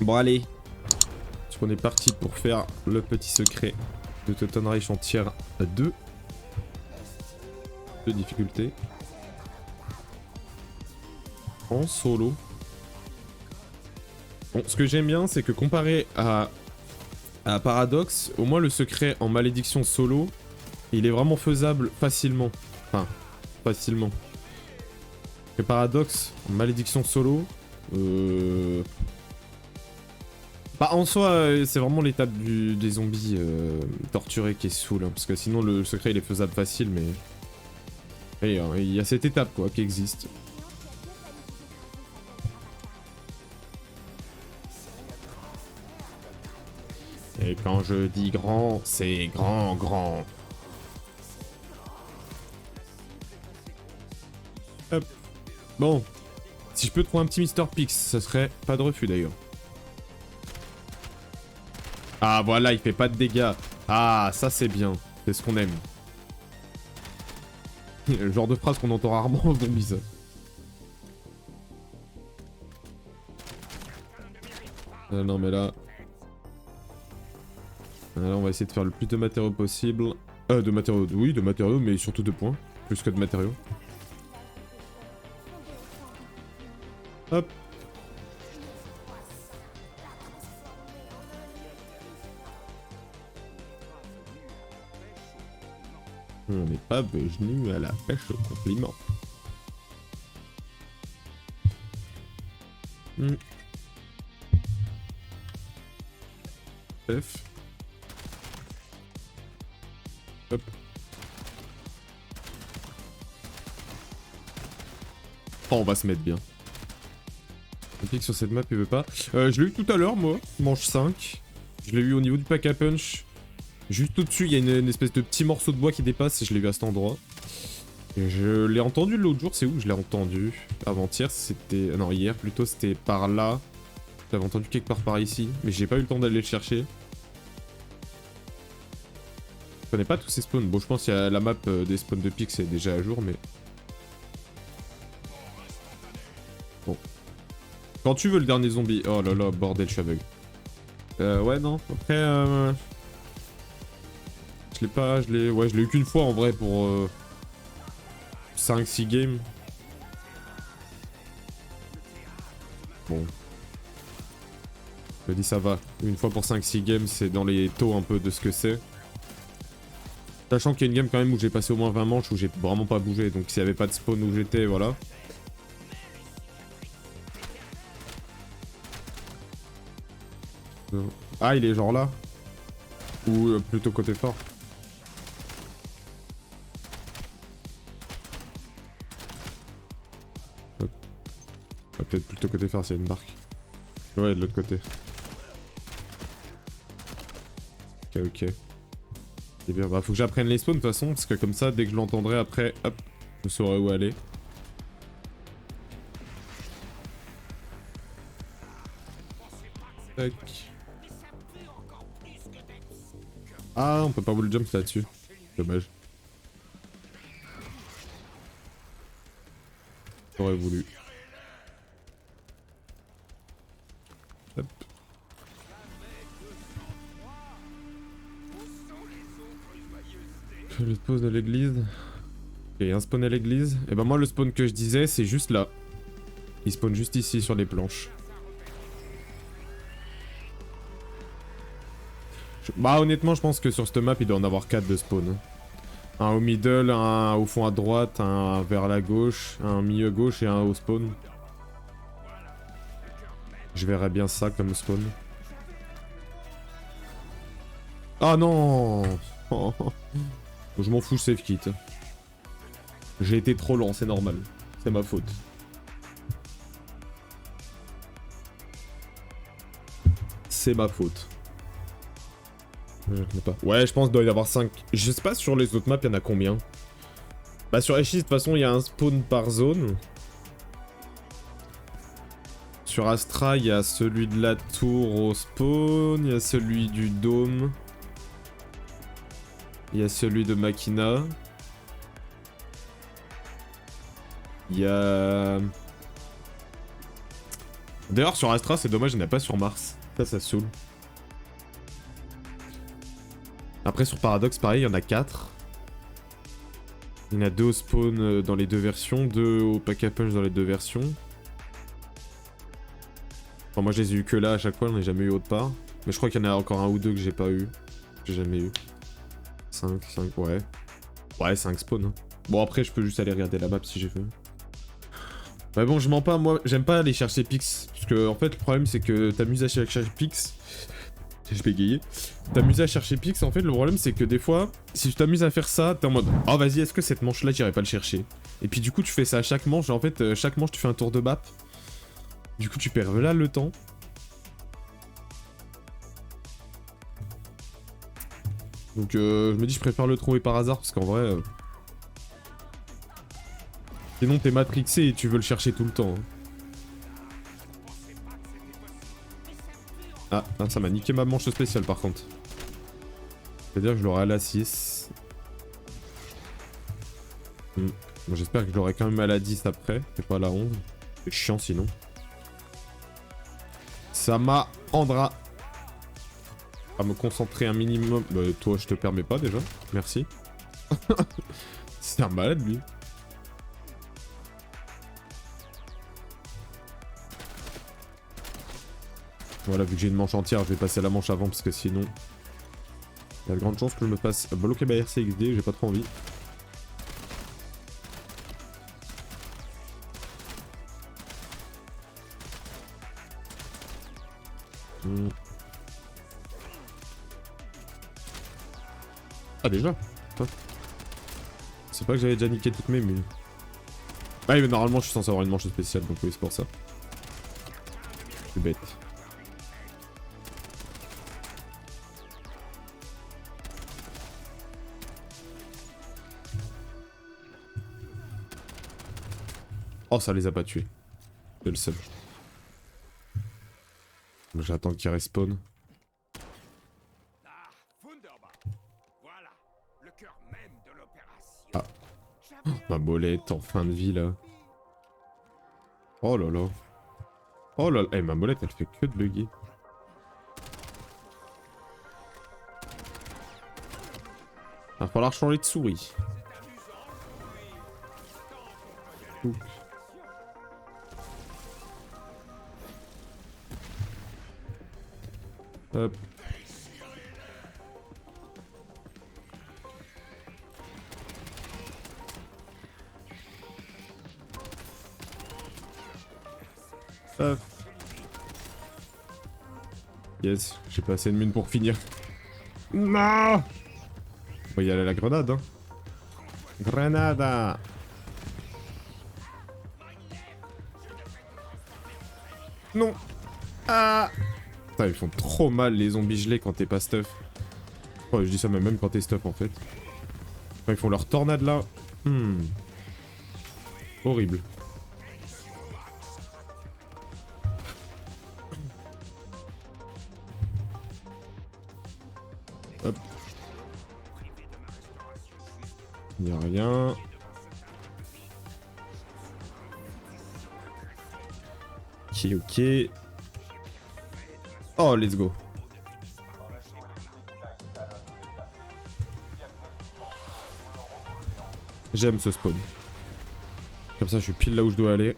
Bon allez. On est parti pour faire le petit secret de Totten Reich en tier 2 de difficulté. En solo. Bon, ce que j'aime bien, c'est que comparé à Paradox, au moins le secret en malédiction solo, il est vraiment faisable facilement. Enfin, facilement. Que Paradox, en malédiction solo, bah en soi, c'est vraiment l'étape des zombies torturés qui est saoul, hein, parce que sinon le secret il est faisable facile, mais... Et, il y a cette étape quoi, qui existe. Et quand je dis grand, c'est grand, grand. Hop. Bon. Si je peux trouver un petit Mr. Pix, ça serait pas de refus d'ailleurs. Ah voilà, il fait pas de dégâts. Ah, ça c'est bien. C'est ce qu'on aime. Le genre de phrase qu'on entend rarement en zombie, ça. Ah, non mais là... Là on va essayer de faire le plus de matériaux possible. De matériaux, oui de matériaux, mais surtout de points. Plus que de matériaux. Hop. On n'est pas venu à la pêche au compliment. F. Hop. Oh, on va se mettre bien. On clique sur cette map, il veut pas. Je l'ai eu tout à l'heure, moi. Manche 5. Je l'ai eu au niveau du pack à punch. Juste au-dessus, il y a une espèce de petit morceau de bois qui dépasse et je l'ai vu à cet endroit. Et je l'ai entendu l'autre jour, c'est où je l'ai entendu? Avant-hier, c'était... Non, hier plutôt, c'était par là. Je l'avais entendu quelque part par ici, mais j'ai pas eu le temps d'aller le chercher. Je connais pas tous ces spawns. Bon, je pense qu'il y a la map des spawns de Pix est déjà à jour, mais... Bon. Quand tu veux le dernier zombie... Oh là là, bordel, je suis aveugle. Ouais, non. Après, je l'ai pas... Ouais, je l'ai eu qu'une fois, en vrai, pour... 5-6 games. Bon. Je me dis ça va. Une fois pour 5-6 games, c'est dans les taux un peu de ce que c'est. Sachant qu'il y a une game quand même où j'ai passé au moins 20 manches où j'ai vraiment pas bougé. Donc s'il n'y avait pas de spawn où j'étais, voilà. Ah, il est genre là. Ou plutôt côté fort. Peut-être plutôt côté fort, c'est une barque. Ouais, de l'autre côté. Ok, ok. C'est bien, bah faut que j'apprenne les spawns de toute façon, parce que comme ça, dès que je l'entendrai après, hop, je saurai où aller. Tac. Ah, on peut pas wall jump là-dessus. Dommage. J'aurais voulu. Hop. Le spawn à l'église. Ok, un spawn à l'église. Et ben moi, le spawn que je disais, c'est juste là. Il spawn juste ici sur les planches. Bah honnêtement, je pense que sur cette map, il doit en avoir 4 de spawn. Un au middle, un au fond à droite, un vers la gauche, un milieu gauche et un au spawn. Je verrais bien ça comme spawn. Ah non. Oh. Je m'en fous, save kit. J'ai été trop lent, c'est normal. C'est ma faute. C'est ma faute. Je ne sais pas. Ouais, je pense qu'il doit y avoir 5. Je sais pas sur les autres maps, il y en a combien. Bah sur Ashis, de toute façon, il y a un spawn par zone. Sur Astra, il y a celui de la tour au spawn. Il y a celui du dôme. Il y a celui de Machina. Il y a... D'ailleurs, sur Astra, c'est dommage, il n'y en a pas sur Mars. Ça saoule. Après, sur Paradox, pareil, il y en a 4. Il y en a 2 au spawn dans les deux versions, 2 au Pack-a-Punch dans les deux versions. Enfin, moi, je les ai eu que là à chaque fois, j'en ai jamais eu autre part. Mais je crois qu'il y en a encore un ou deux que j'ai pas eu. J'ai jamais eu. 5, ouais. Ouais, 5 spawns. Hein. Bon, après, je peux juste aller regarder la map si j'ai fait. Mais bon, je mens pas, moi, j'aime pas aller chercher Pix. Parce que, en fait, le problème, c'est que t'amuses à chercher Pix. Je vais égayer. T'amuser à chercher Pix, en fait, le problème, c'est que des fois, si tu t'amuses à faire ça, t'es en mode oh, vas-y, est-ce que cette manche-là, j'irai pas le chercher? Et puis, du coup, tu fais ça à chaque manche. Et en fait, chaque manche, tu fais un tour de map. Du coup, tu perds là le temps. Donc, je me dis, je préfère le trouver par hasard parce qu'en vrai. Sinon, t'es matrixé et tu veux le chercher tout le temps. Hein. Ah, ça m'a niqué ma manche spéciale par contre. C'est-à-dire que je l'aurai à la 6. Bon, j'espère que je l'aurai quand même à la 10 après, et pas à la 11. C'est chiant sinon. Ça m'apprendra à me concentrer un minimum. Bah, toi, je te permets pas déjà. Merci. C'est un malade lui. Voilà, vu que j'ai une manche entière, je vais passer à la manche avant parce que sinon... Il y a de grandes chances que je me fasse bloquer par RCXD, j'ai pas trop envie. Ah déjà c'est pas que j'avais déjà niqué toutes mes mules. Ah oui, mais normalement je suis censé avoir une manche spéciale, donc oui c'est pour ça. C'est bête. Oh, ça les a pas tués. C'est le seul. J'attends qu'il respawn. Ah. Oh, ma molette en fin de vie là. Oh là là. Oh là là. Eh, ma molette elle fait que de bugger. Va falloir changer de souris. Ouh. Hop. Hop. Yes, j'ai pas assez de mine pour finir. Non. Bon, y aller la grenade, hein. Grenade. Non. Ah. Putain, ils font trop mal les zombies gelés quand t'es pas stuff. Oh, je dis ça même quand t'es stuff en fait. Enfin, ils font leur tornade là. Horrible. Hop. Il n'y a rien. Ok, ok. Oh, let's go. J'aime ce spawn. Comme ça, je suis pile là où je dois aller.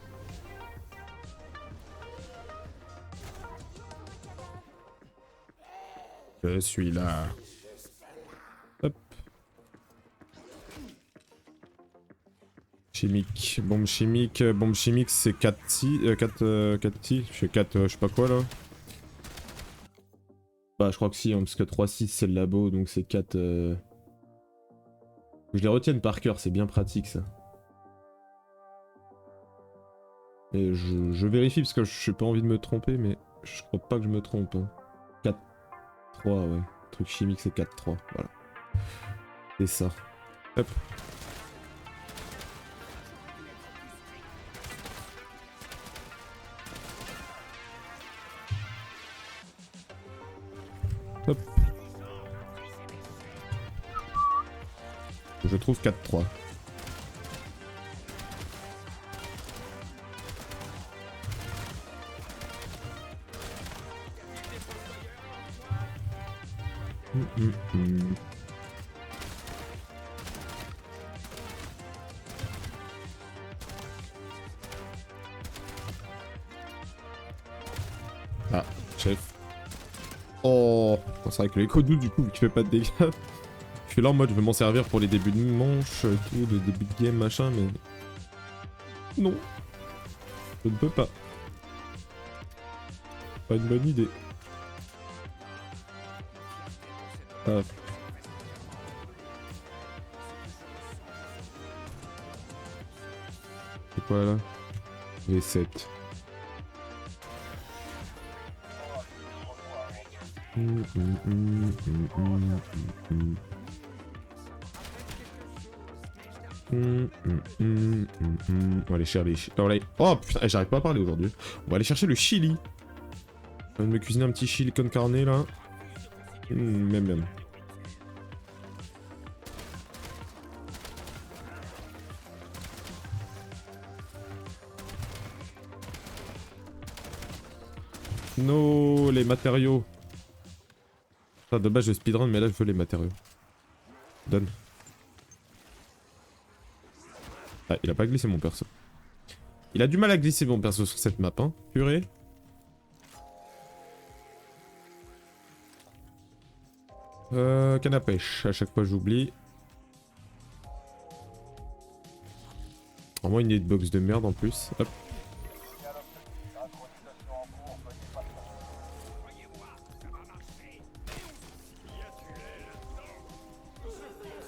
Je suis là. Hop. Chimique. Bombe chimique. Bombe chimique, c'est 4 T. 4 T. Je fais 4, je sais pas quoi là. Bah, je crois que si, hein, parce que 3-6 c'est le labo, donc c'est 4. Je les retienne par cœur, c'est bien pratique ça. Et je vérifie parce que je n'ai pas envie de me tromper, mais je crois pas que je me trompe. Hein. 4-3, ouais. Le truc chimique c'est 4-3, voilà. C'est ça. Hop. Hop. Je trouve 4-3. Ah, chef. Oh, c'est vrai que l'écho doux du coup, vu qu'il fait pas de dégâts. Je suis là en mode, je vais m'en servir pour les débuts de manche, tout, de début de game, machin, mais... Non. Je ne peux pas. Pas une bonne idée. Ah. C'est quoi là? V7. On va aller chercher Oh putain, j'arrive pas à parler aujourd'hui. On va aller chercher le chili. Je viens de me cuisiner un petit chili con carne là. Même. No, les matériaux. Enfin, de base je speedrun mais là je veux les matériaux. Donne. Ah, il a pas glissé mon perso. Il a du mal à glisser mon perso sur cette map, hein. Purée. Canne à pêche. À chaque fois j'oublie. Vraiment une hitbox de merde en plus. Hop.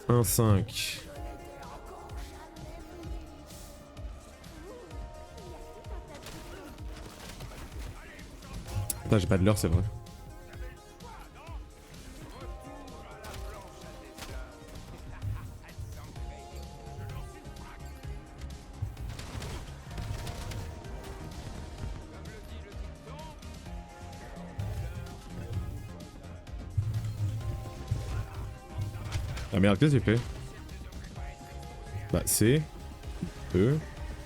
Un 5. Putain, j'ai pas de l'heure, c'est vrai. Ah merde, qu'est-ce que j'ai fait? Bah, c'est... E.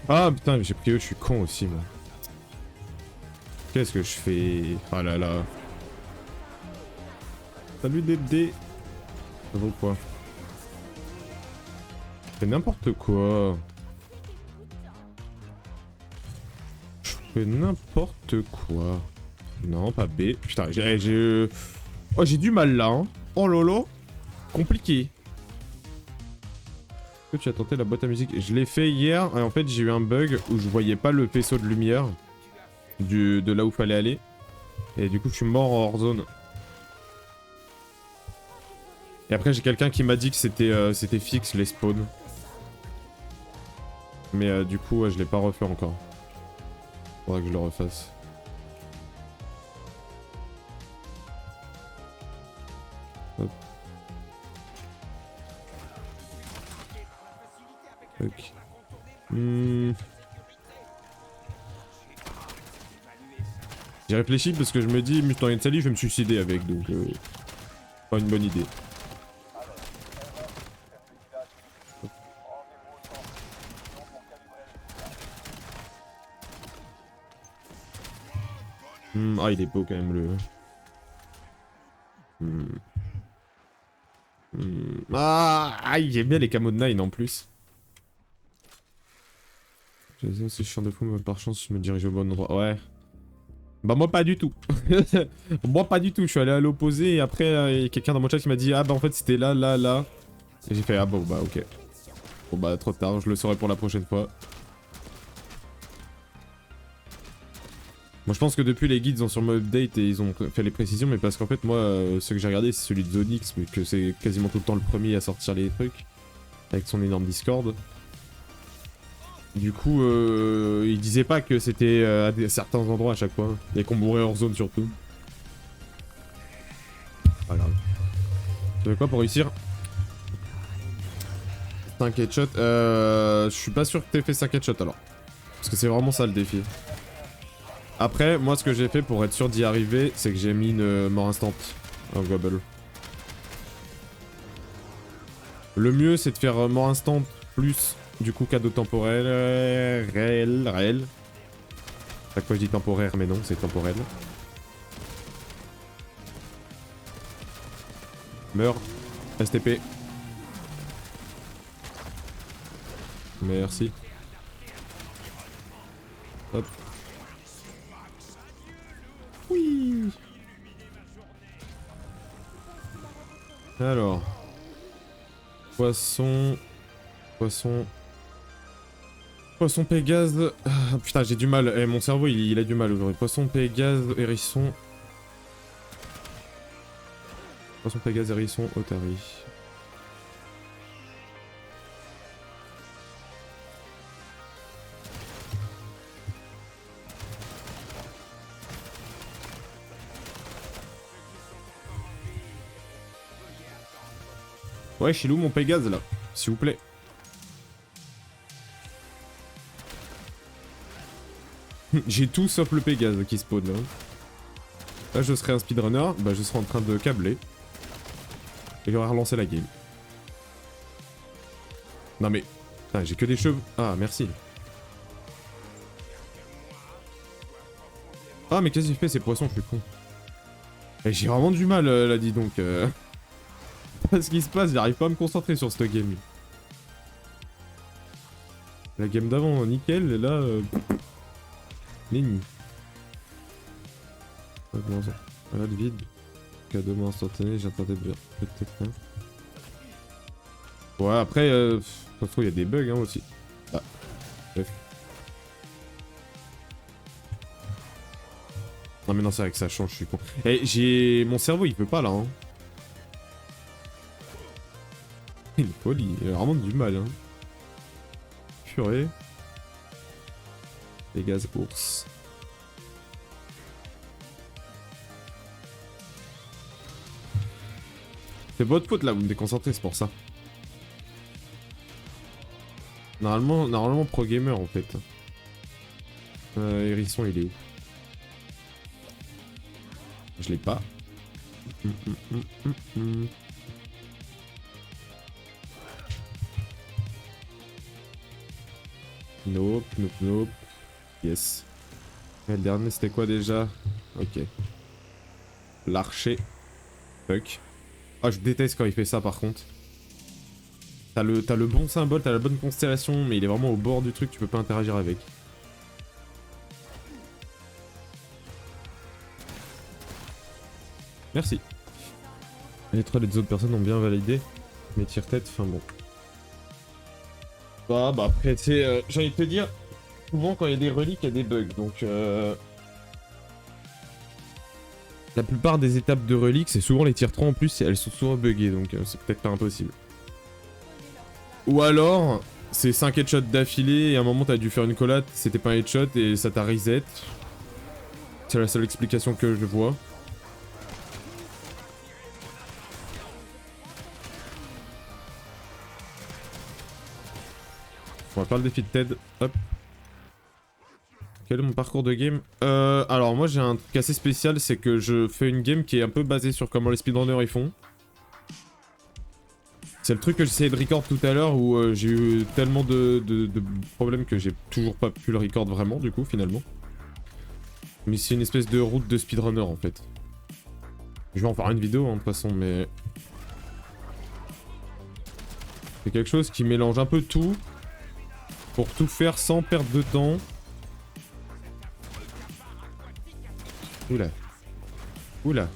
Ah putain, j'ai pris E, je suis con aussi, moi. Qu'est-ce que je fais? Ah là là. Salut Dédé. Ça vaut quoi? Je fais n'importe quoi. Je fais n'importe quoi. Non, pas B. Putain, j'ai... Oh, j'ai du mal là, hein. Oh lolo. Compliqué. Est-ce que tu as tenté la boîte à musique? Je l'ai fait hier, et en fait j'ai eu un bug où je voyais pas le faisceau de lumière de là où fallait aller. Et du coup je suis mort en hors zone. Et après j'ai quelqu'un qui m'a dit que c'était fixe les spawns. Mais du coup je l'ai pas refait encore. Faudra que je le refasse. Hop. Ok. J'ai réfléchi parce que je me dis, Mutant Sally, je vais me suicider avec, donc pas une bonne idée. Ah, il est beau quand même le... Ah, j'aime bien les camos de Nine en plus. C'est chiant de fou, mais par chance, je me dirige au bon endroit. Ouais. Bah moi pas du tout. Moi pas du tout, je suis allé à l'opposé et après il y a quelqu'un dans mon chat qui m'a dit ah bah en fait c'était là, là, là. Et j'ai fait ah bon bah ok. Bon bah trop tard, je le saurai pour la prochaine fois. Moi je pense que depuis les guides ils ont sûrement update et ils ont fait les précisions mais parce qu'en fait moi ce que j'ai regardé c'est celui de Zonix mais que c'est quasiment tout le temps le premier à sortir les trucs. Avec son énorme Discord. Du coup, il disait pas que c'était à certains endroits à chaque fois. Et qu'on mourait hors zone surtout. Pas grave. Tu veux quoi pour réussir? 5 headshots. Je suis pas sûr que t'aies fait 5 headshots alors. Parce que c'est vraiment ça le défi. Après, moi ce que j'ai fait pour être sûr d'y arriver, c'est que j'ai mis une mort instant en gobble. Le mieux c'est de faire mort instant plus du coup cadeau temporel, réel. Chaque fois je dis temporaire mais non c'est temporel. Meurs. STP. Merci. Hop. Oui. Alors. Poisson. Poisson. Poisson Pégase. Ah, putain, j'ai du mal. Mon cerveau, il a du mal aujourd'hui. Poisson Pégase, hérisson. Poisson Pégase, hérisson, Otari. Ouais, chez où mon Pégase là? S'il vous plaît. J'ai tout sauf le Pégase qui spawn là. Là je serais un speedrunner, bah je serais en train de câbler. Et j'aurais relancé la game. Non mais... Putain, j'ai que des cheveux. Ah, merci. Ah mais qu'est-ce qu'il fait ces poissons, je suis con. Et j'ai vraiment du mal là, dis donc. Ce qui se passe, j'arrive pas à me concentrer sur cette game. La game d'avant, nickel, et là... Nenni. Voilà le vide. Cadeau instantané, j'ai tenté de peut-être. Hein. Ouais, après, ça se trouve, il y a des bugs hein, aussi. Ah, bref. Non, mais non, c'est vrai que ça change, je suis con. Eh, j'ai. Mon cerveau, il peut pas là. Hein. Il est poli, il a vraiment du mal. Hein. Purée. Les gaz ours. C'est votre faute là, vous me déconcentrez, c'est pour ça. Normalement pro gamer en fait. Hérisson il est où? Je l'ai pas. Nope, nope, nope. Yes. Et le dernier c'était quoi déjà? Ok. L'archer. Fuck. Ah, je déteste quand il fait ça par contre. T'as le bon symbole, t'as la bonne constellation, mais il est vraiment au bord du truc, tu peux pas interagir avec. Merci. Les trois autres personnes ont bien validé. Mais tire-tête, enfin bon. Bah après, tu sais, j'ai envie de te dire, souvent quand il y a des reliques, il y a des bugs, donc la plupart des étapes de reliques, c'est souvent les tier 3 en plus, elles sont souvent buggées, donc c'est peut-être pas impossible. Ou alors, c'est 5 headshots d'affilée et à un moment t'as dû faire une collate, c'était pas un headshot et ça t'a reset. C'est la seule explication que je vois. On va faire le défi de TED. Hop. Quel est mon parcours de game? Alors moi j'ai un truc assez spécial, c'est que je fais une game qui est un peu basée sur comment les speedrunners ils font. C'est le truc que j'essayais de record tout à l'heure où j'ai eu tellement de problèmes que j'ai toujours pas pu le record vraiment du coup finalement. Mais c'est une espèce de route de speedrunner en fait. Je vais en faire une vidéo hein, de toute façon mais... C'est quelque chose qui mélange un peu tout. Pour tout faire sans perdre de temps. Oula. Oula.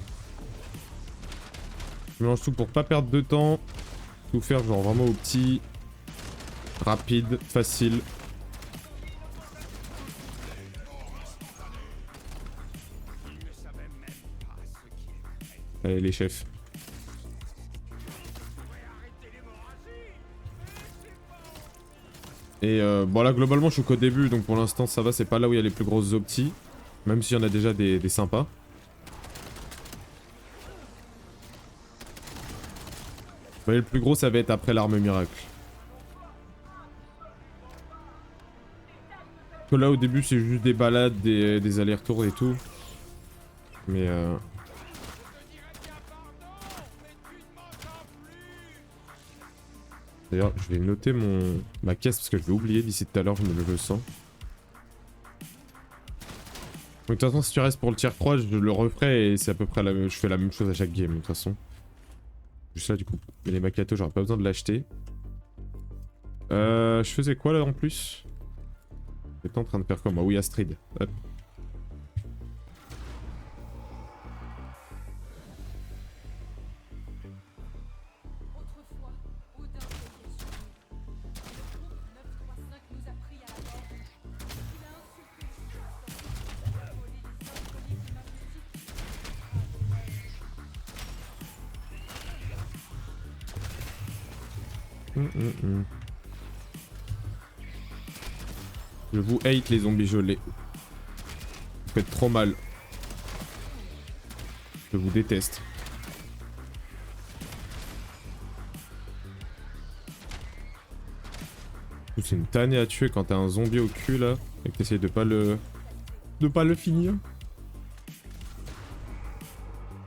Je mélange tout pour pas perdre de temps. Tout faire genre vraiment au petit. Rapide, facile. Allez les chefs. Et bon là globalement je suis qu'au début donc pour l'instant ça va, c'est pas là où il y a les plus grosses optis. Même s'il y en a déjà des sympas. Mais le plus gros ça va être après l'arme miracle. Que là au début c'est juste des balades, des allers-retours et tout. Mais d'ailleurs je vais noter ma caisse parce que je vais oublier d'ici tout à l'heure, je le sens. Donc de toute façon si tu restes pour le tier 3 je le referai et c'est à peu près je fais la même chose à chaque game de toute façon. Juste là du coup. Mais les Makato, j'aurais pas besoin de l'acheter. Je faisais quoi là en plus? J'étais en train de faire quoi moi? Oui, Astrid. Hop. Je vous hate les zombies gelés. Vous faites trop mal. Je vous déteste. C'est une tannée à tuer quand t'as un zombie au cul là et que t'essayes de pas le finir.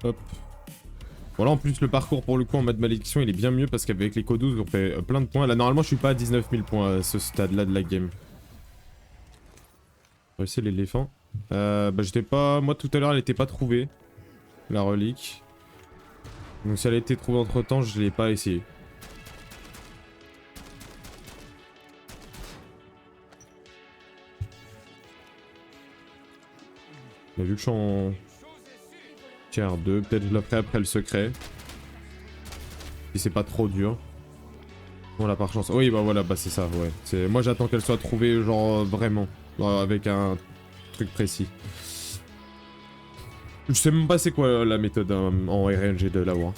Hop. Voilà, en plus le parcours pour le coup en mode malédiction il est bien mieux parce qu'avec les codes 12 on fait plein de points. Là normalement je suis pas à 19 000 points à ce stade là de la game. On va essayer l'éléphant. Bah j'étais pas... Moi tout à l'heure elle était pas trouvée. La relique. Donc si elle a été trouvée entre temps je l'ai pas essayé. Mais vu que je suis en... tier 2, peut-être je la ferai après le secret. Si c'est pas trop dur. Voilà par chance. Oui bah voilà, bah c'est ça, ouais. Moi j'attends qu'elle soit trouvée genre vraiment. Avec un truc précis. Je sais même pas c'est quoi la méthode en RNG de la war.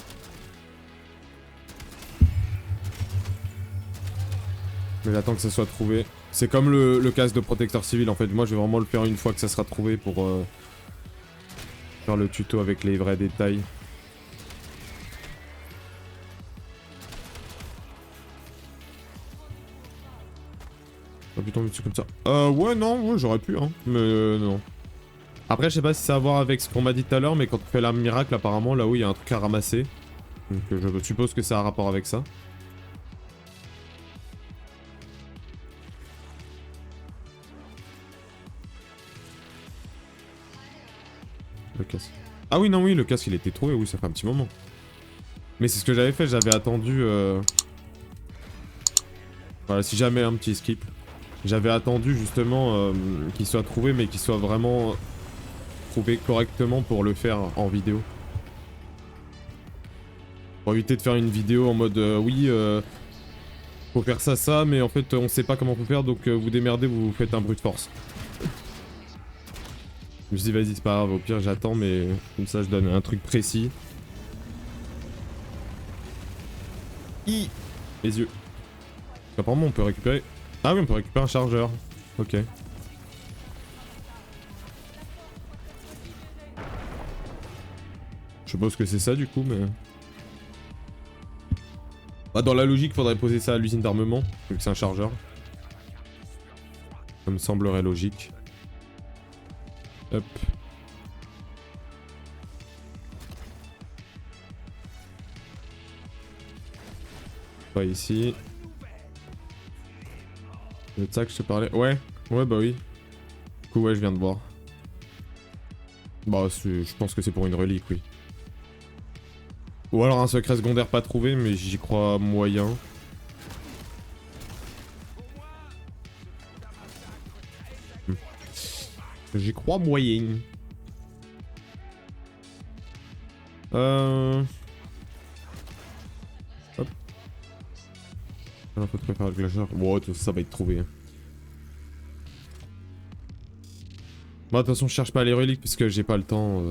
Mais j'attends que ça soit trouvé. C'est comme le casque de protecteur civil en fait. Moi je vais vraiment le faire une fois que ça sera trouvé pour faire le tuto avec les vrais détails. Oh putain, mais c'est comme ça. Ouais, non, ouais, j'aurais pu, hein. Mais non. Après, je sais pas si ça a à voir avec ce qu'on m'a dit tout à l'heure, mais quand on fait l'arme miracle, apparemment, là-haut, il y a un truc à ramasser. Donc je suppose que ça a un rapport avec ça. Le casque. Ah oui, non, oui, le casque, il était trouvé, oui, ça fait un petit moment. Mais c'est ce que j'avais fait, j'avais attendu... Voilà, si jamais un petit skip. J'avais attendu, justement, qu'il soit trouvé, mais qu'il soit vraiment trouvé correctement pour le faire en vidéo. Pour éviter de faire une vidéo en mode, oui, faut faire ça, mais en fait, on sait pas comment faut faire, donc vous démerdez, vous faites un brute force. Je me suis dit, vas-y, c'est pas grave, au pire, j'attends, mais comme ça, je donne un truc précis. Les yeux. Apparemment, on peut récupérer... Ah oui, on peut récupérer un chargeur. Ok. Je suppose que c'est ça, du coup, mais... Bah, dans la logique, faudrait poser ça à l'usine d'armement, vu que c'est un chargeur. Ça me semblerait logique. Hop. Pas ici. C'est de ça que je te parlais. Ouais, ouais, bah oui. Du coup, ouais, je viens de voir. Bah, je pense que c'est pour une relique, oui. Ou alors un secret secondaire pas trouvé, mais j'y crois moyen. J'y crois moyen. Hop. Alors, faut préparer le glaceur. Bon, tout ça va être trouvé. Hein. Bon, de toute façon, je cherche pas les reliques puisque j'ai pas le temps.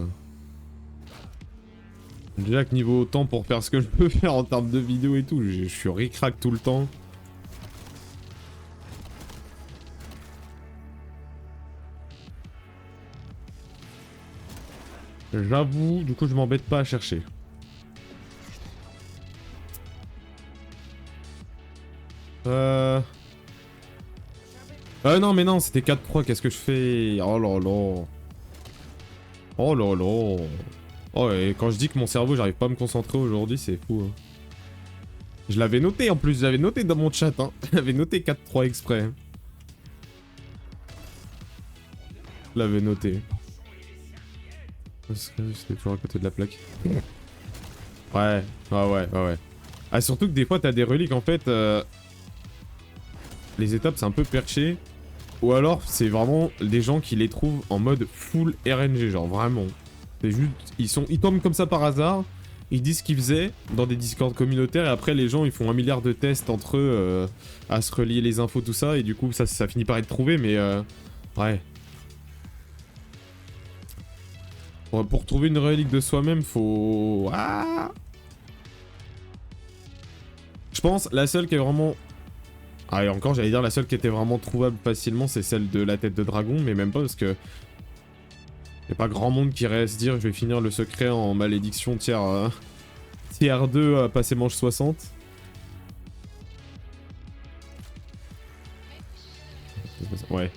Déjà que niveau temps pour faire ce que je peux faire en termes de vidéo et tout, je suis ric-rac tout le temps. J'avoue, du coup, je m'embête pas à chercher. Non, mais non, c'était 4-3, qu'est-ce que je fais? Oh là là. Oh là là. Oh, et quand je dis que mon cerveau, j'arrive pas à me concentrer aujourd'hui, c'est fou. Hein. Je l'avais noté en plus, j'avais noté dans mon chat. Hein. J'avais noté 4-3 exprès. Hein. Je l'avais noté. Parce que c'était toujours à côté de la plaque. Ouais, ouais. Ah, surtout que des fois, t'as des reliques, en fait, les étapes, c'est un peu perché. Ou alors, c'est vraiment des gens qui les trouvent en mode full RNG, genre vraiment. C'est juste, ils tombent comme ça par hasard, ils disent ce qu'ils faisaient dans des discords communautaires, et après, les gens, ils font 1 milliard de tests entre eux, à se relier les infos, tout ça, et du coup, ça finit par être trouvé, mais ouais. Pour trouver une relique de soi-même, faut... Ah, je pense, la seule qui est vraiment... Ah, et encore, j'allais dire, la seule qui était vraiment trouvable facilement, c'est celle de la tête de dragon, mais même pas, parce que... Y'a pas grand monde qui irait à se dire, je vais finir le secret en malédiction tiers 2 à passer manche 60. Ouais.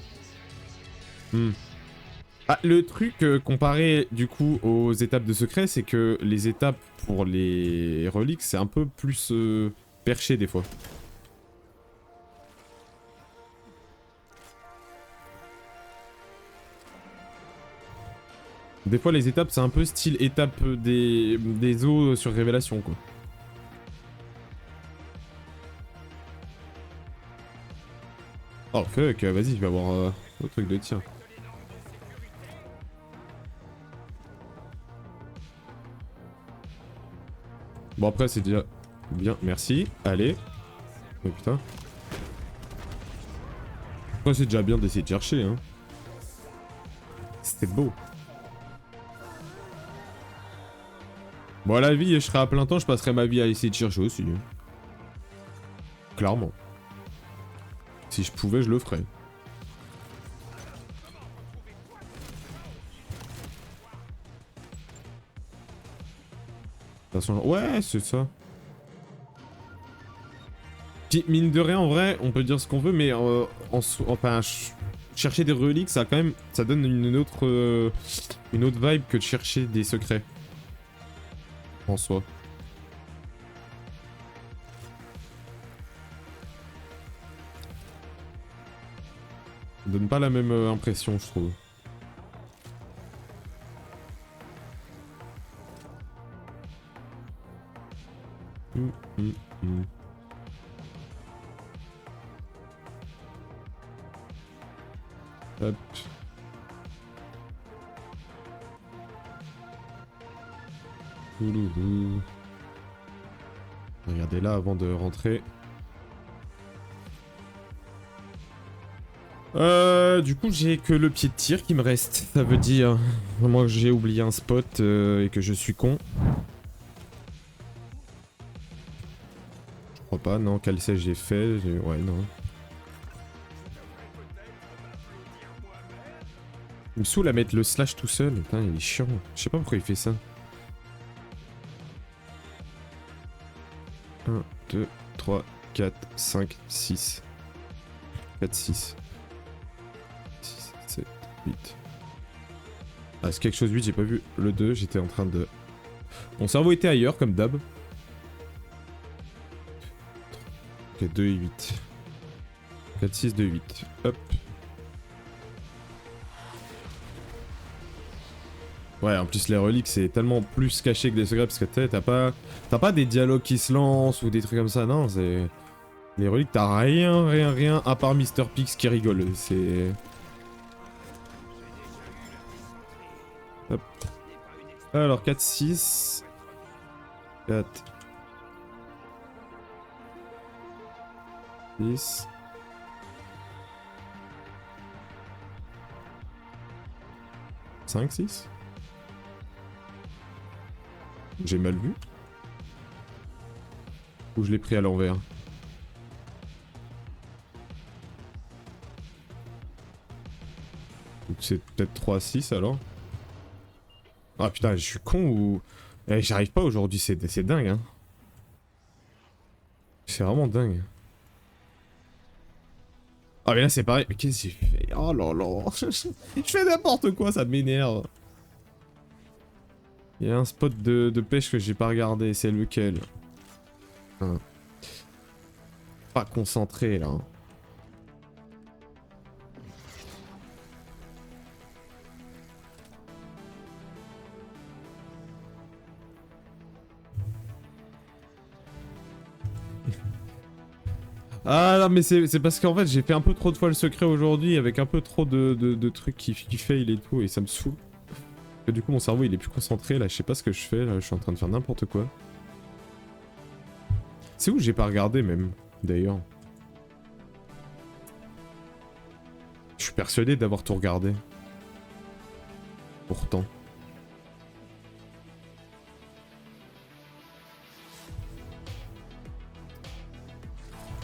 Ah, le truc comparé du coup aux étapes de secret, c'est que les étapes pour les reliques, c'est un peu plus perché des fois. Des fois, les étapes, c'est un peu style étape des eaux sur révélation, quoi. Oh, fuck, vas-y, je vais avoir le truc de tir. Bon, après, c'est déjà bien, merci. Allez. Oh putain. Après, c'est déjà bien d'essayer de chercher, hein. C'était beau. Bon, à la vie, je serai à plein temps, je passerai ma vie à essayer de chercher aussi. Hein. Clairement. Si je pouvais, je le ferais. De toute façon, ouais, c'est ça. Puis, mine de rien, en vrai, on peut dire ce qu'on veut, mais enfin, chercher des reliques, ça quand même, ça donne une autre vibe que de chercher des secrets. En soi. Ça donne pas la même impression, je trouve. Hum. Hop. Ouloulou. Regardez là avant de rentrer. Du coup, j'ai que le pied de tir qui me reste. Ça veut dire, moi, que j'ai oublié un spot et que je suis con. Je crois pas, non. Quel sèche j'ai fait ouais, non. Il me saoule à mettre le slash tout seul. Putain, il est chiant. Je sais pas pourquoi il fait ça. 1, 2, 3, 4, 5, 6. 4, 6. 6, 7, 8. Ah, c'est quelque chose 8, j'ai pas vu le 2, j'étais en train de... Mon cerveau était ailleurs, comme d'hab. Ok, 2 et 8. 4, 6, 2, 8. Hop. Ouais, en plus les reliques c'est tellement plus caché que des secrets parce que t'as pas des dialogues qui se lancent ou des trucs comme ça, non, c'est... Les reliques t'as rien à part Mr. Pix qui rigole, c'est... Hop. Alors 4, 6... 4... 6... 5, 6. J'ai mal vu. Ou je l'ai pris à l'envers. Donc c'est peut-être 3, 6 alors. Ah putain, je suis con ou... Eh, j'arrive pas aujourd'hui, c'est dingue hein. C'est vraiment dingue. Ah mais là c'est pareil, mais qu'est-ce que j'ai fait? Oh là là. Je fais n'importe quoi, ça m'énerve. Il y a un spot de pêche que j'ai pas regardé, c'est lequel? Hein. Pas concentré là. Ah non mais c'est parce qu'en fait j'ai fait un peu trop de fois le secret aujourd'hui avec un peu trop de trucs qui fail et tout et ça me saoule. Et du coup mon cerveau il est plus concentré là, je sais pas ce que je fais là, je suis en train de faire n'importe quoi. C'est où j'ai pas regardé même, d'ailleurs. Je suis persuadé d'avoir tout regardé. Pourtant.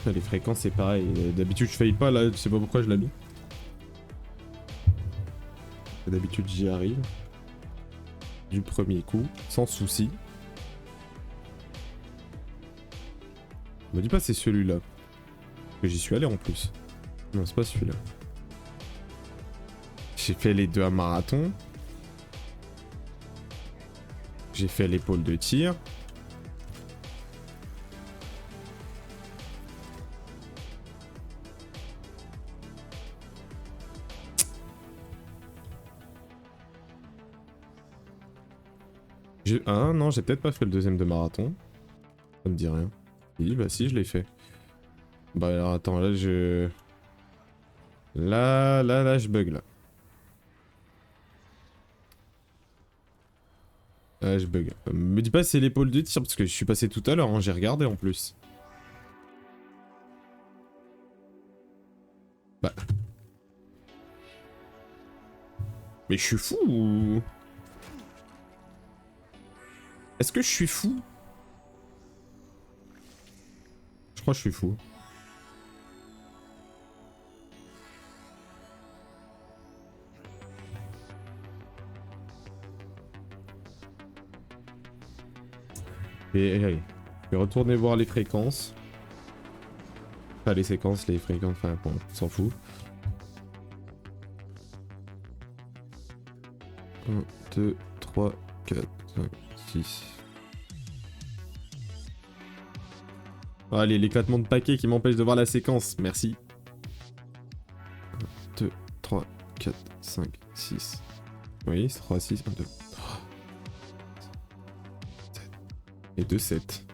Là, les fréquences c'est pareil, d'habitude je faille pas là, je sais pas pourquoi je la loue. D'habitude j'y arrive. Du premier coup, sans souci. Me dis pas c'est celui-là. Que j'y suis allé en plus. Non, c'est pas celui-là. J'ai fait les deux à marathon. J'ai fait l'épaule de tir. Ah non, j'ai peut-être pas fait le deuxième de marathon. Ça me dit rien. Oui, bah si, je l'ai fait. Bah alors attends, là je... Là, je bug là. Là, je bug. Me dis pas c'est l'épaule de tir parce que je suis passé tout à l'heure, hein, j'ai regardé en plus. Bah... Mais je suis fou ou... Est-ce que je suis fou? Je crois que je suis fou. Et allez, je vais retourner voir les fréquences. Pas les séquences, les fréquences, enfin bon, on s'en fout. 1, 2, 3, 4, 5, 6. Allez, l'éclatement de paquet qui m'empêche de voir la séquence, merci. 1, 2, 3, 4, 5, 6. Oui, c'est 3, 6, 1, 2, 3, 7. Et 2, 7.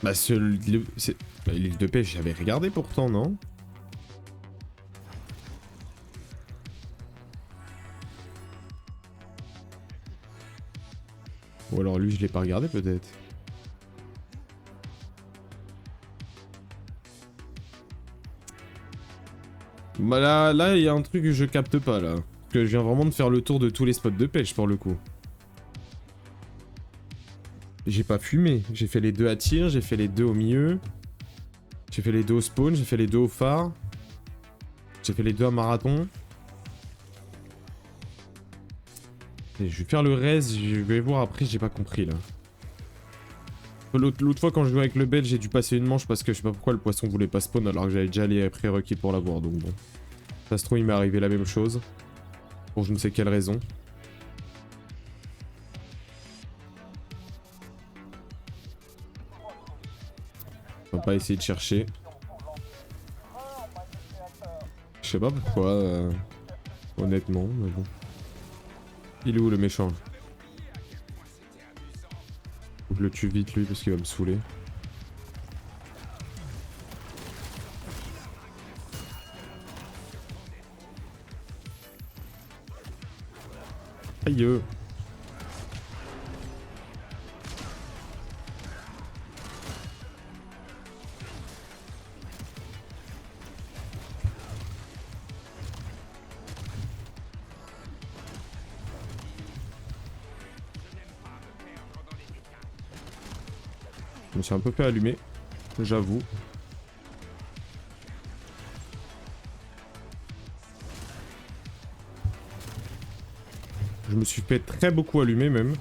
Bah, bah, l'île de pêche, j'avais regardé pourtant, non? Ou alors lui, je l'ai pas regardé peut-être. Bah là, il y a un truc que je capte pas là. Que je viens vraiment de faire le tour de tous les spots de pêche pour le coup. J'ai pas fumé, j'ai fait les deux à tir, j'ai fait les deux au milieu. J'ai fait les deux au spawn, j'ai fait les deux au phare. J'ai fait les deux à marathon. Et je vais faire le reste, je vais voir après, j'ai pas compris là. L'autre fois quand je jouais avec le belge, j'ai dû passer une manche parce que je sais pas pourquoi le poisson voulait pas spawn alors que j'avais déjà les prérequis pour l'avoir donc bon. Ça se trouve il m'est arrivé la même chose. Pour je ne sais quelle raison. On va pas essayer de chercher. Je sais pas pourquoi, honnêtement, mais bon. Il est où le méchant? Faut que je le tue vite lui parce qu'il va me saouler. Aïe. Je me suis un peu fait allumer, j'avoue. Je me suis fait très beaucoup allumer même.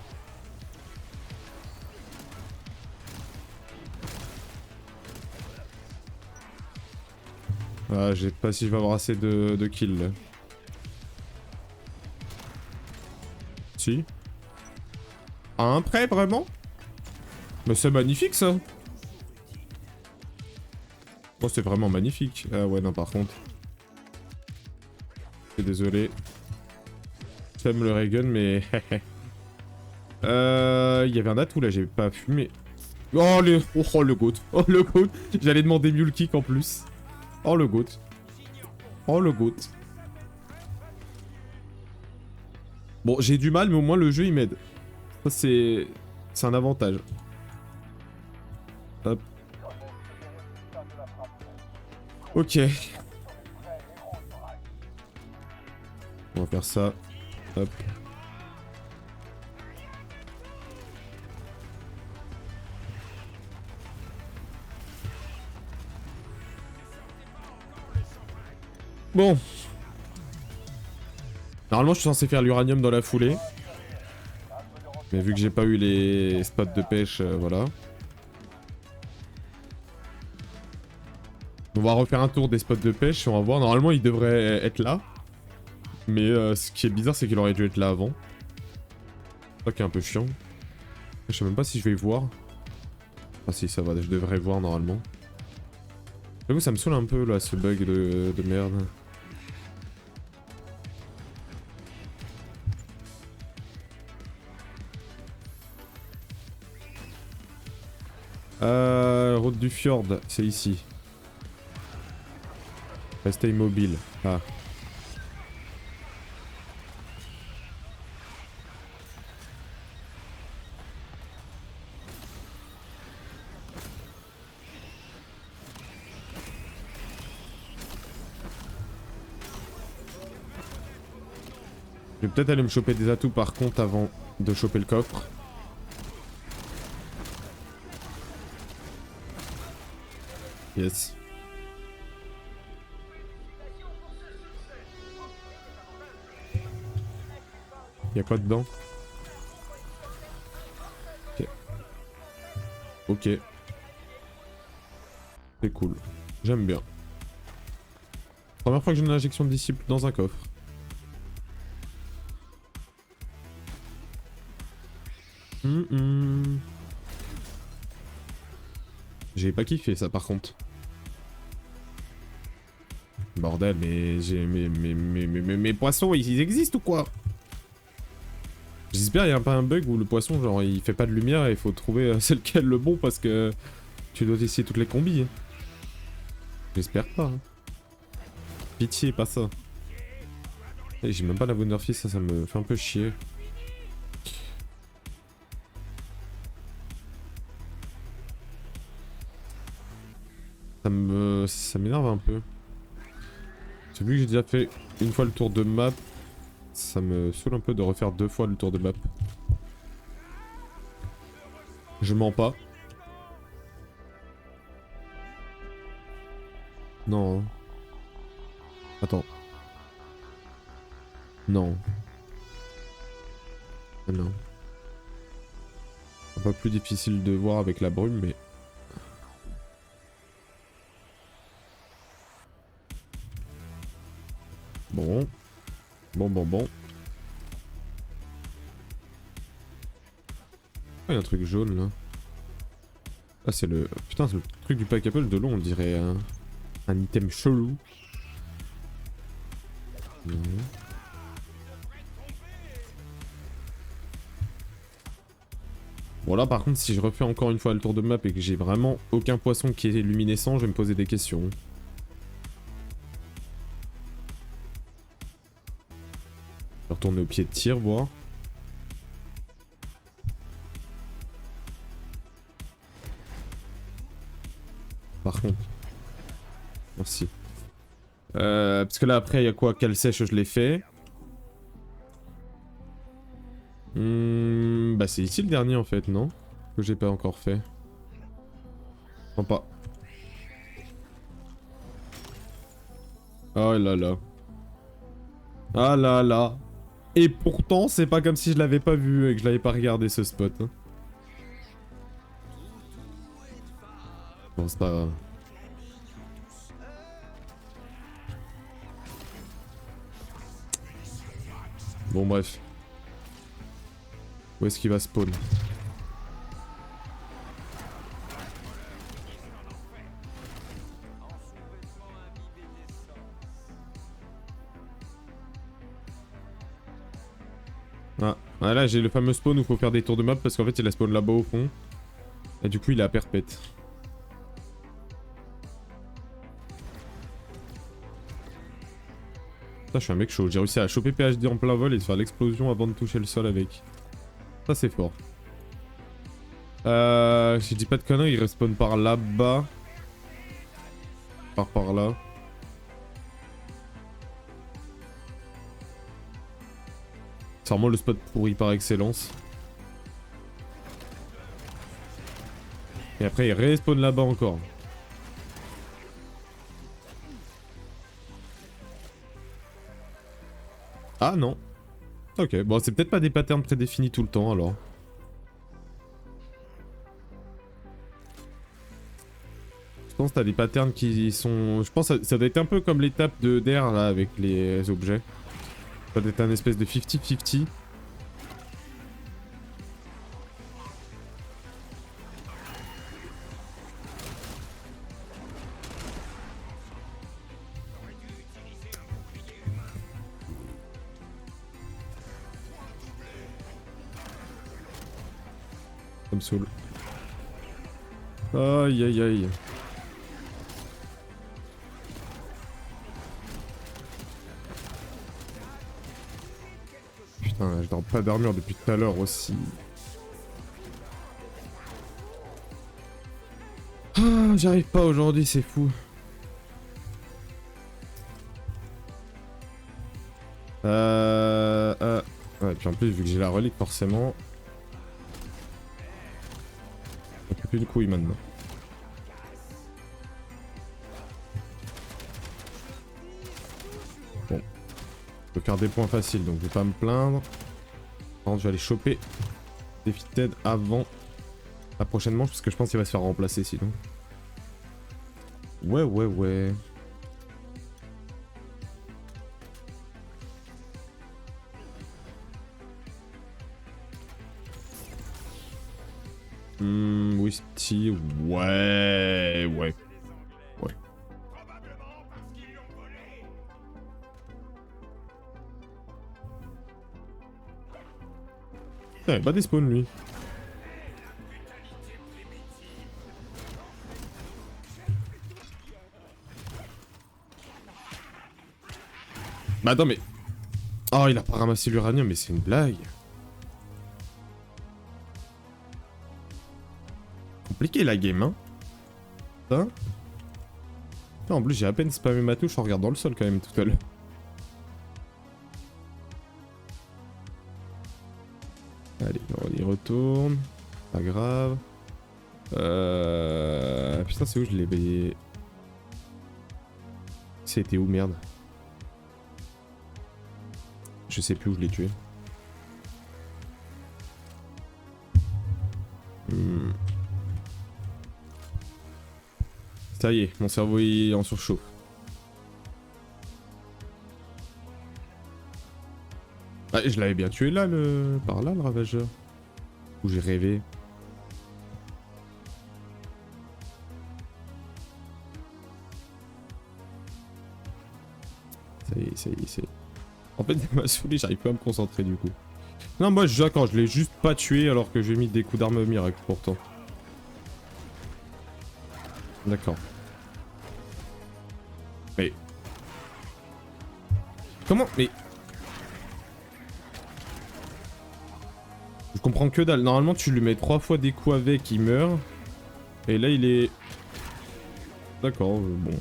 Ah, je sais pas si je vais avoir assez de kills là. Si. À un près, vraiment? Mais c'est magnifique ça. Oh, c'est vraiment magnifique. Ah ouais, non, par contre. Je suis désolé. J'aime le Raygun, mais... Il y avait un atout là, j'ai pas fumé. Oh le goat. Oh le goat. J'allais demander mule kick en plus. Oh le goat. Oh le goat. Bon, j'ai du mal, mais au moins le jeu il m'aide. Ça c'est un avantage. Hop. Ok. On va faire ça. Hop. Bon. Normalement, je suis censé faire l'uranium dans la foulée. Mais vu que j'ai pas eu les spots de pêche, voilà. On va refaire un tour des spots de pêche et on va voir. Normalement, il devrait être là. Mais ce qui est bizarre, c'est qu'il aurait dû être là avant. C'est ça qui est un peu chiant. Je sais même pas si je vais voir. Ah si, ça va, je devrais voir normalement. J'avoue, ça me saoule un peu là, ce bug de merde. Route du fjord, c'est ici. Restez immobile. Ah. Je vais peut-être aller me choper des atouts par contre avant de choper le coffre. Yes. Y'a quoi dedans? Ok. Ok. C'est cool. J'aime bien. Première fois que j'ai une injection de disciple dans un coffre. J'ai pas kiffé ça par contre. Bordel, mais j'ai mes poissons, ils existent ou quoi? J'espère qu'il n'y a pas un bug où le poisson, genre, il fait pas de lumière et il faut trouver c'est lequel le bon parce que tu dois essayer toutes les combis. Hein. J'espère pas. Hein. Pitié, pas ça. Et j'ai même pas la Wonderfist, ça me fait un peu chier. Ça m'énerve un peu. J'ai vu que j'ai déjà fait une fois le tour de map. Ça me saoule un peu de refaire 2 fois le tour de map. Je mens pas. Non. Attends. Non. Ah non. Un peu plus difficile de voir avec la brume, mais... Bon. Bon. Ah, il y a un truc jaune là. Ah, c'est le... Putain, c'est le truc du pack Apple de long, on dirait un item chelou. Non. Bon là par contre si je refais encore une fois le tour de map et que j'ai vraiment aucun poisson qui est luminescent, je vais me poser des questions. Je vais retourner au pied de tir, voir. Par contre. Merci. Parce que là après il y a quoi? Quelle sèche je l'ai fait. Bah c'est ici le dernier en fait, non? Que j'ai pas encore fait. Non pas. Oh là là. Ah là là. Et pourtant c'est pas comme si je l'avais pas vu et que je l'avais pas regardé ce spot. Hein. Bon c'est pas grave. Bon bref. Où est-ce qu'il va spawn? Ah là j'ai le fameux spawn où il faut faire des tours de map parce qu'en fait il a spawn là-bas au fond. Et du coup il est à perpète. Ça je suis un mec chaud, j'ai réussi à choper PhD en plein vol et de faire l'explosion avant de toucher le sol avec. Ça c'est fort. Si je dis pas de conneries, il respawn par là-bas. Par là. C'est vraiment le spot pourri par excellence. Et après il respawn là-bas encore. Ah non. Ok, bon c'est peut-être pas des patterns prédéfinis tout le temps alors. Je pense que t'as des patterns qui sont... Je pense que ça doit être un peu comme l'étape de d'air là avec les objets. Ça doit être un espèce de 50-50. Ça me saoule. Aïe aïe aïe. Putain, je dors pas d'armure depuis tout à l'heure aussi. Ah, j'arrive pas aujourd'hui, c'est fou. Ouais, puis en plus, vu que j'ai la relique, forcément... Ça fait plus une couille maintenant. Bon. Je peux faire des points faciles, donc je vais pas me plaindre. Par contre, je vais aller choper Defeated avant la prochaine manche, parce que je pense qu'il va se faire remplacer sinon. Ouais, ouais, ouais. Whisty, ouais, ouais. Ouais. Il avait pas des spawns lui. Bah attends mais... Oh il a pas ramassé l'uranium mais c'est une blague. Compliqué la game hein. Ça. Non, en plus j'ai à peine spammé ma touche en regardant le sol quand même tout à l'heure. Allez, on y retourne. Pas grave. Putain c'est où je l'ai... C'était où merde? Je sais plus où je l'ai tué. Ça y est, mon cerveau est en surchauffe. Ah, je l'avais bien tué là, par là, le ravageur. Où j'ai rêvé. Ça y est, ça y est, ça y est. En fait, il m'a saoulé, j'arrive pas à me concentrer du coup. Non, moi, d'accord, je l'ai juste pas tué alors que j'ai mis des coups d'arme miracle pourtant. D'accord. Mais... Comment? Mais... Je comprends que dalle. Normalement, tu lui mets 3 fois des coups avec, il meurt. Et là, il est... D'accord, bon.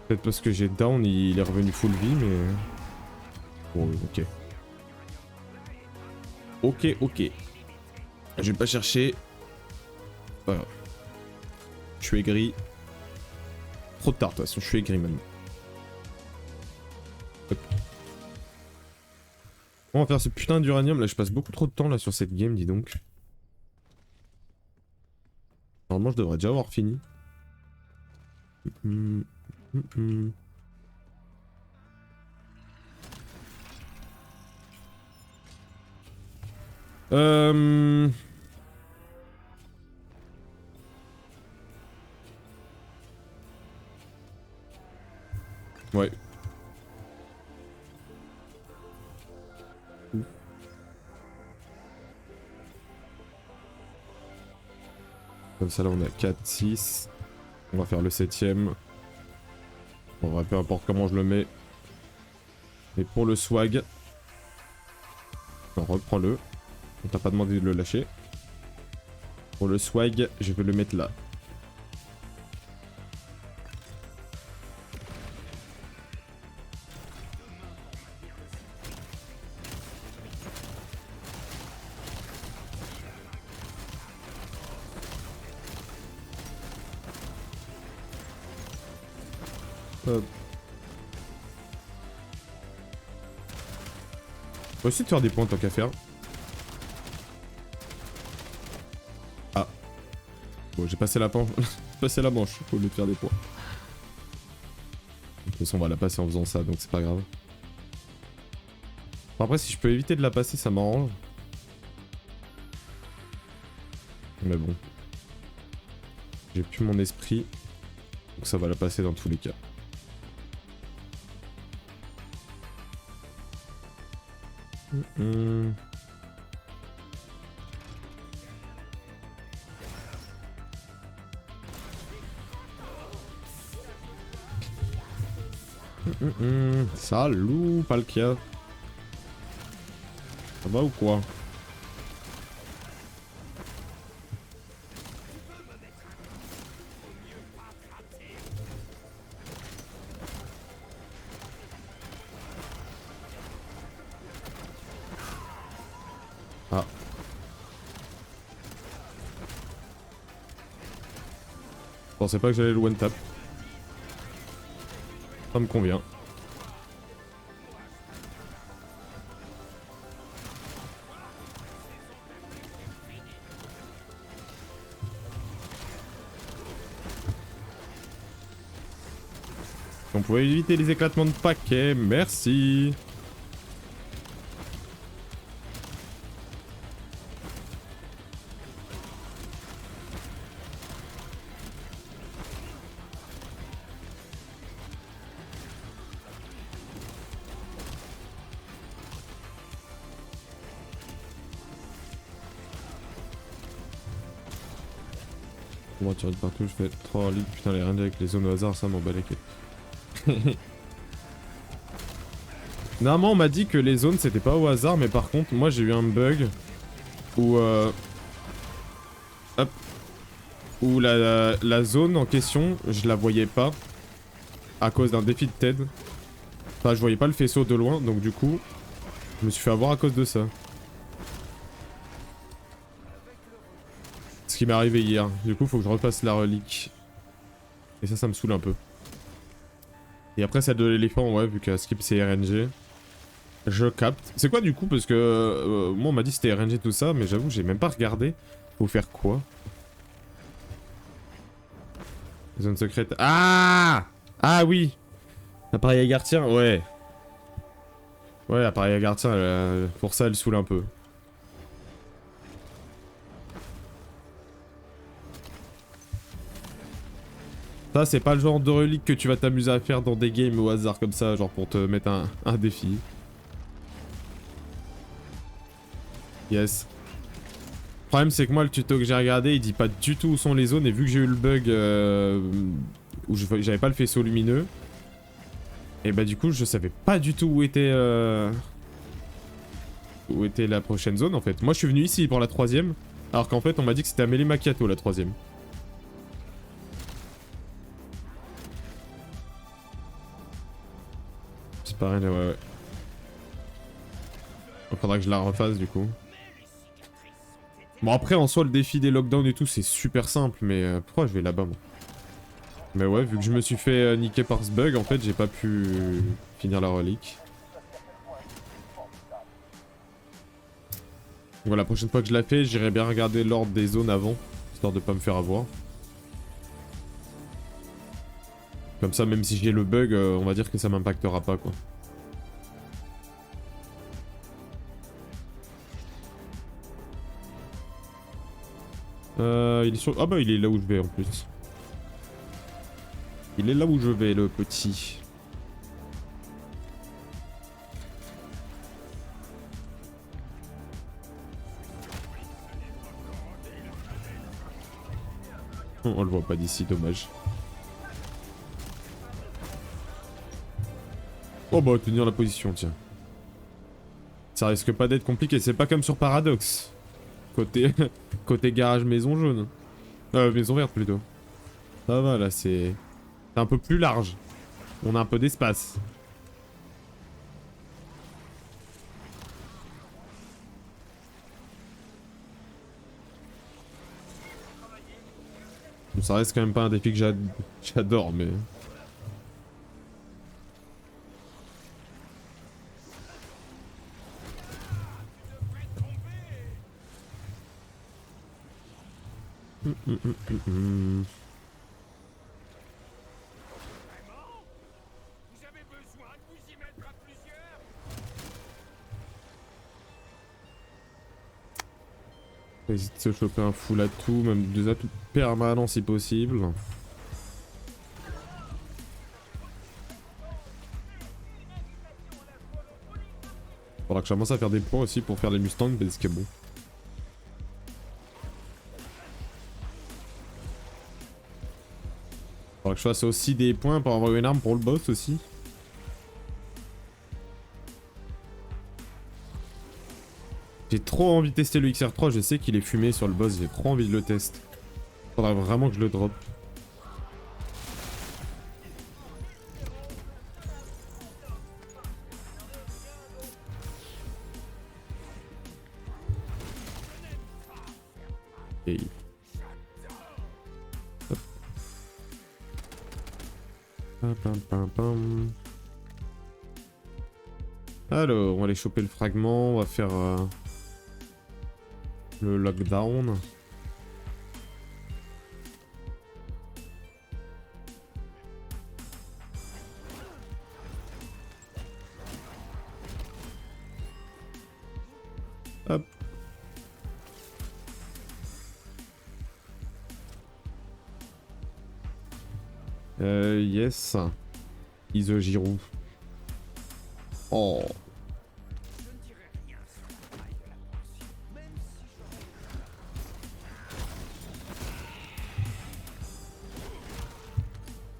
Peut-être parce que j'ai down, il est revenu full vie, mais... Bon, ok. Ok, ok. Je vais pas chercher. Voilà. Je suis aigri. Trop tard, de toute façon, je suis aigri maintenant. Hop. On va faire ce putain d'uranium, là, je passe beaucoup trop de temps là sur cette game, dis donc. Normalement, je devrais déjà avoir fini. Ouais. Comme ça là on a 4, 6. On va faire le 7ème. Bon, ouais, peu importe comment je le mets. Et pour le swag... Non, reprends-le. On t'a pas demandé de le lâcher. Pour le swag, je vais le mettre là. Hop. On va essayer de faire des points tant qu'à faire. Ah. Bon, j'ai passé la manche. Passé la manche au lieu de faire des points. De toute façon, on va la passer en faisant ça, donc c'est pas grave. Après, si je peux éviter de la passer, ça m'arrange. Mais bon. J'ai plus mon esprit. Donc ça va la passer dans tous les cas. Salut, Palkia. Ça va ou quoi? Ah. Je pensais pas que j'allais le one tap. Ça me convient. On pouvait éviter les éclatements de paquets, merci. Moi, tu de partout, je fais 3 litres. Putain, les ranges avec les zones au hasard, ça m'en bat les couilles. Normalement, on m'a dit que les zones c'était pas au hasard, mais par contre, moi j'ai eu un bug où. Hop. Où la zone en question, je la voyais pas à cause d'un défi de TED. Enfin, je voyais pas le faisceau de loin, donc du coup, je me suis fait avoir à cause de ça. Ce qui m'est arrivé hier. Du coup, faut que je repasse la relique. Et ça me saoule un peu. Et après, celle de l'éléphant, ouais, vu qu'à skip c'est RNG. Je capte. C'est quoi du coup? Parce que moi, on m'a dit c'était RNG tout ça, mais j'avoue, j'ai même pas regardé. Faut faire quoi? Zone secrète. Ah! Ah oui! Appareil à gartien, ouais. Ouais, appareil à gartien, pour ça, elle saoule un peu. Ça, c'est pas le genre de relique que tu vas t'amuser à faire dans des games au hasard comme ça, genre pour te mettre un défi. Yes. Le problème, c'est que moi, le tuto que j'ai regardé, il dit pas du tout où sont les zones, et vu que j'ai eu le bug où j'avais pas le faisceau lumineux, et bah du coup, je savais pas du tout où était la prochaine zone, en fait. Moi, je suis venu ici pour la 3ème, alors qu'en fait, on m'a dit que c'était Amélie Macchiato, la 3ème. C'est pareil, là, ouais. Il faudra que je la refasse, du coup. Bon, après, en soi, le défi des lockdowns et tout, c'est super simple, mais pourquoi je vais là-bas, moi? Mais ouais, vu que je me suis fait niquer par ce bug, en fait, j'ai pas pu finir la relique. Voilà, la prochaine fois que je la fais, j'irai bien regarder l'ordre des zones avant, histoire de pas me faire avoir. Comme ça, même si j'ai le bug, on va dire que ça m'impactera pas, quoi. Il est sur... Ah bah, il est là où je vais, en plus. Il est là où je vais, le petit. On le voit pas d'ici, dommage. Oh bah tenir la position, tiens. Ça risque pas d'être compliqué, c'est pas comme sur Paradox. Côté côté garage maison jaune. Maison verte plutôt. Ça va là, c'est un peu plus large. On a un peu d'espace. Bon, ça reste quand même pas un défi que j'adore, mais... Essayer de se choper un full atout, même deux atouts permanents si possible. Faudra que je commence à faire des points aussi pour faire les Mustangs parce que bon. Faudra que je fasse aussi des points pour avoir une arme pour le boss aussi. J'ai trop envie de tester le XR3, je sais qu'il est fumé sur le boss, j'ai trop envie de le tester. Faudra vraiment que je le drop. Et... Hop. Pam, pam, pam. Alors, on va aller choper le fragment, on va faire le lockdown. Hop. Yes. Isogirou. Oh.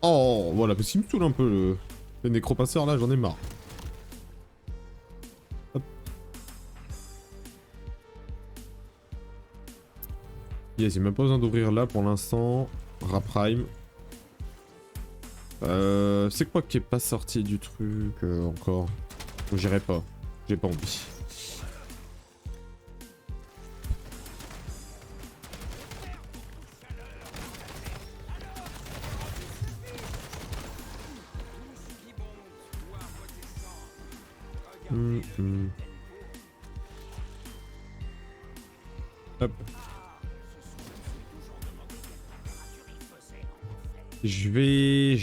Oh, voilà, parce qu'il me saoule un peu le nécropasseur là, j'en ai marre. Hop. Yes, j'ai même pas besoin d'ouvrir là pour l'instant. Raprime. C'est quoi qui est pas sorti du truc encore? J'irai pas. J'ai pas envie. Hop. Je vais.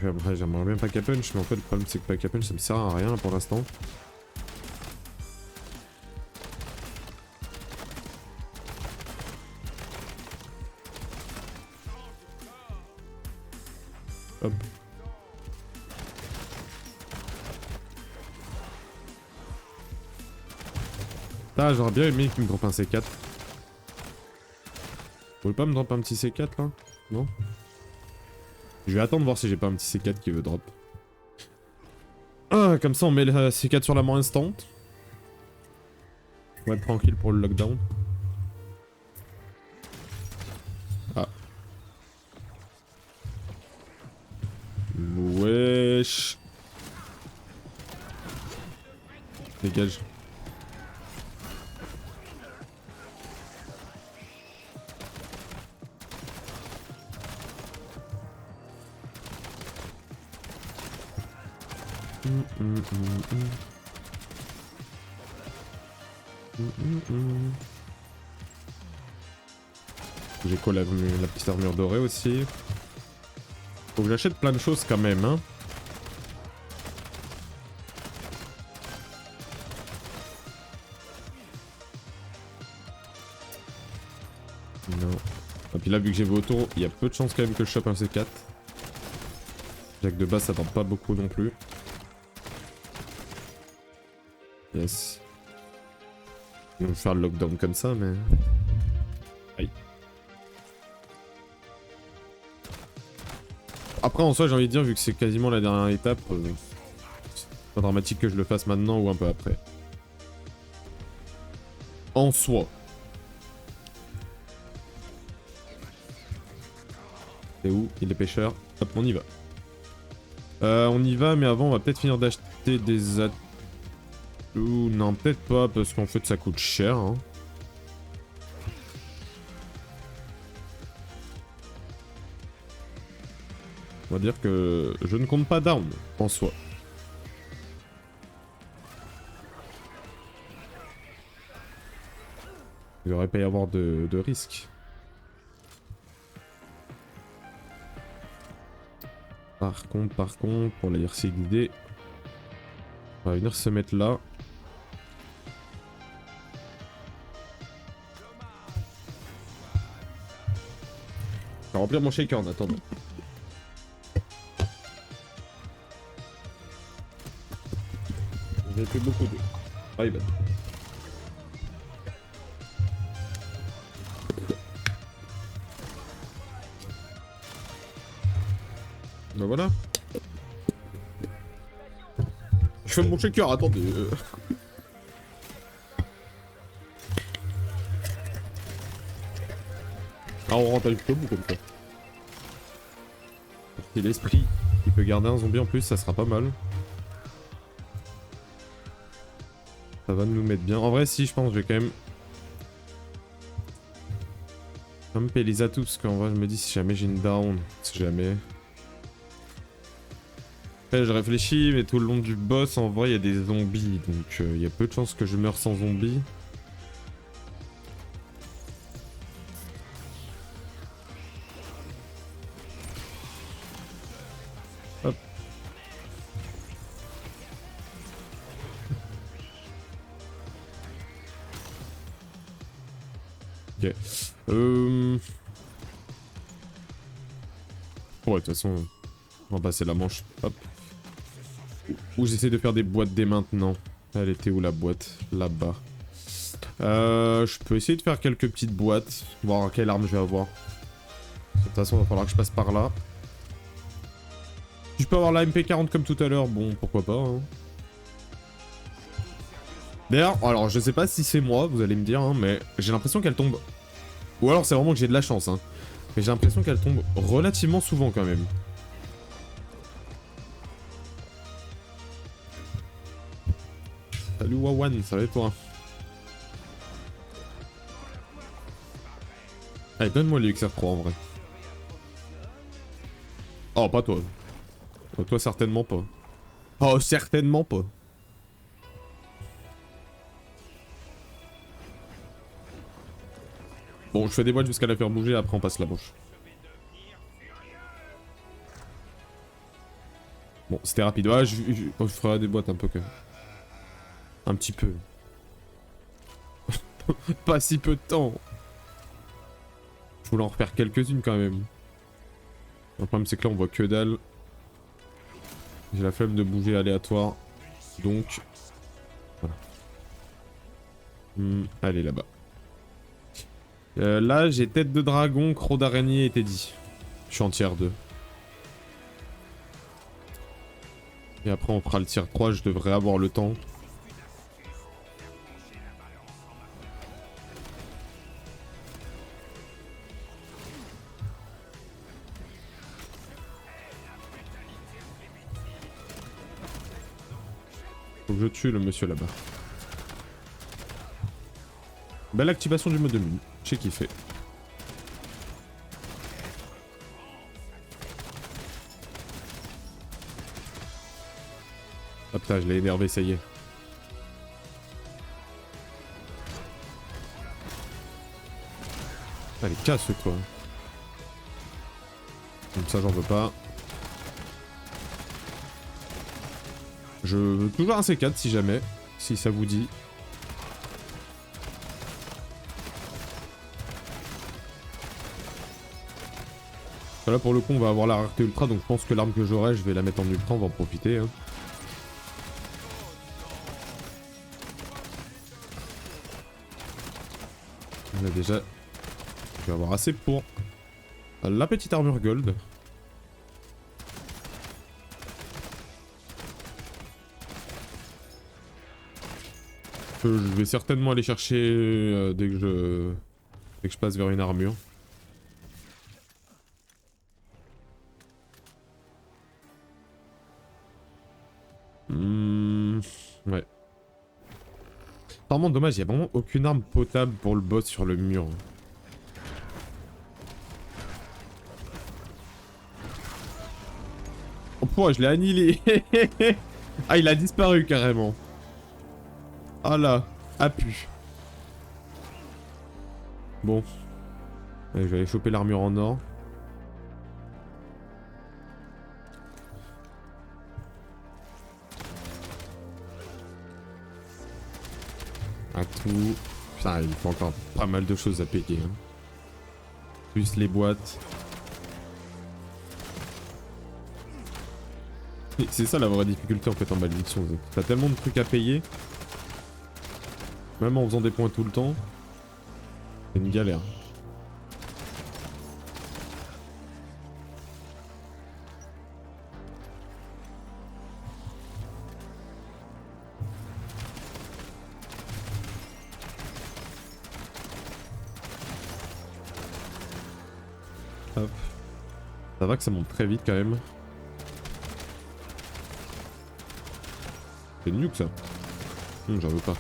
Après, j'aimerais bien Pack a Punch, mais en fait, le problème, c'est que Pack a Punch, ça me sert à rien pour l'instant. Hop. Ah, j'aurais bien aimé qu'il me drop un C4. Vous pouvez pas me drop un petit C4 là? Non? Je vais attendre voir si j'ai pas un petit C4 qui veut drop. Ah, comme ça on met le C4 sur la main instant. On va être tranquille pour le lockdown. Ah. Wesh. Dégage. J'ai quoi la petite armure dorée aussi. Faut que j'achète plein de choses quand même, hein. Non. Et puis là, vu que j'ai vu autour, il y a peu de chances quand même que je chope un C4. Jack de base, ça tente pas beaucoup non plus. Yes. On va faire le lockdown comme ça, mais... Aïe. Après, en soi, j'ai envie de dire, vu que c'est quasiment la dernière étape, c'est pas dramatique que je le fasse maintenant ou un peu après. En soi. C'est où? Il est pêcheur. Hop, on y va. On y va, mais avant, on va peut-être finir d'acheter des atouts. Non, peut-être pas, parce qu'en fait, ça coûte cher. Hein. On va dire que je ne compte pas d'armes, en soi. Il devrait pas y avoir de risque. Par contre, pour la IRC guidée, on va venir se mettre là. Je vais remplir mon shaker en attendant. J'ai fait beaucoup d'eau. Ah, il va. Ben voilà. Je fais mon shaker, attendez. Ah, on rentre avec le bout comme ça. C'est l'esprit qui peut garder un zombie en plus, ça sera pas mal. Ça va nous mettre bien. En vrai, si, je pense que je vais quand même payer les atouts, parce qu'en vrai, je me dis si jamais j'ai une down, si jamais. Après, je réfléchis, mais tout le long du boss, en vrai, il y a des zombies, donc il y a peu de chances que je meure sans zombies. Hop. Ok. Ouais, de toute façon, on va passer la manche. Hop. Ou j'essaie de faire des boîtes dès maintenant. Elle était où la boîte? Là-bas. Je peux essayer de faire quelques petites boîtes. Voir quelle arme je vais avoir. De toute façon, il va falloir que je passe par là. Si je peux avoir la MP40 comme tout à l'heure, bon, pourquoi pas. Hein. D'ailleurs, alors je sais pas si c'est moi, vous allez me dire, hein, mais j'ai l'impression qu'elle tombe. Ou alors c'est vraiment que j'ai de la chance, hein. Mais j'ai l'impression qu'elle tombe relativement souvent quand même. Salut Wawan, ça va et toi? Allez, donne-moi le XR3 en vrai. Oh, pas toi. Oh, toi, certainement pas. Oh, certainement pas. Bon, je fais des boîtes jusqu'à la faire bouger, après on passe la manche. Bon, c'était rapide. Ouais, je ferai des boîtes un peu que... Un petit peu. Pas si peu de temps. Je voulais en refaire quelques-unes quand même. Le problème c'est que là on voit que dalle. J'ai la flemme de bouger aléatoire. Donc... Voilà. Allez là-bas. Là j'ai tête de dragon, croc d'araignée et Teddy. Je suis en tier 2. Et après on fera le tier 3, je devrais avoir le temps. Faut que je tue le monsieur là-bas. Belle activation du mode de mine. J'ai kiffé. Hop là, je l'ai énervé, ça y est. Allez, casse-toi. Comme ça, j'en veux pas. Je veux toujours un C4 si jamais, si ça vous dit. Là pour le coup on va avoir la rareté ultra, donc je pense que l'arme que j'aurai je vais la mettre en ultra, on va en profiter. Hein. On a déjà... Je vais avoir assez pour la petite armure gold. Je vais certainement aller chercher dès que je passe vers une armure. Ouais. Apparemment dommage, il y a vraiment aucune arme potable pour le boss sur le mur. Oh pourquoi je l'ai annihilé. Ah il a disparu carrément. Ah là, pu. Bon. Allez, je vais aller choper l'armure en or. Un tout. Putain, il faut encore pas mal de choses à payer. Hein. Plus les boîtes. C'est ça la vraie difficulté en fait en malédiction. T'as tellement de trucs à payer. Même en faisant des points tout le temps. C'est une galère. Hop. Ça va que ça monte très vite quand même. C'est nuque ça. J'en veux pas.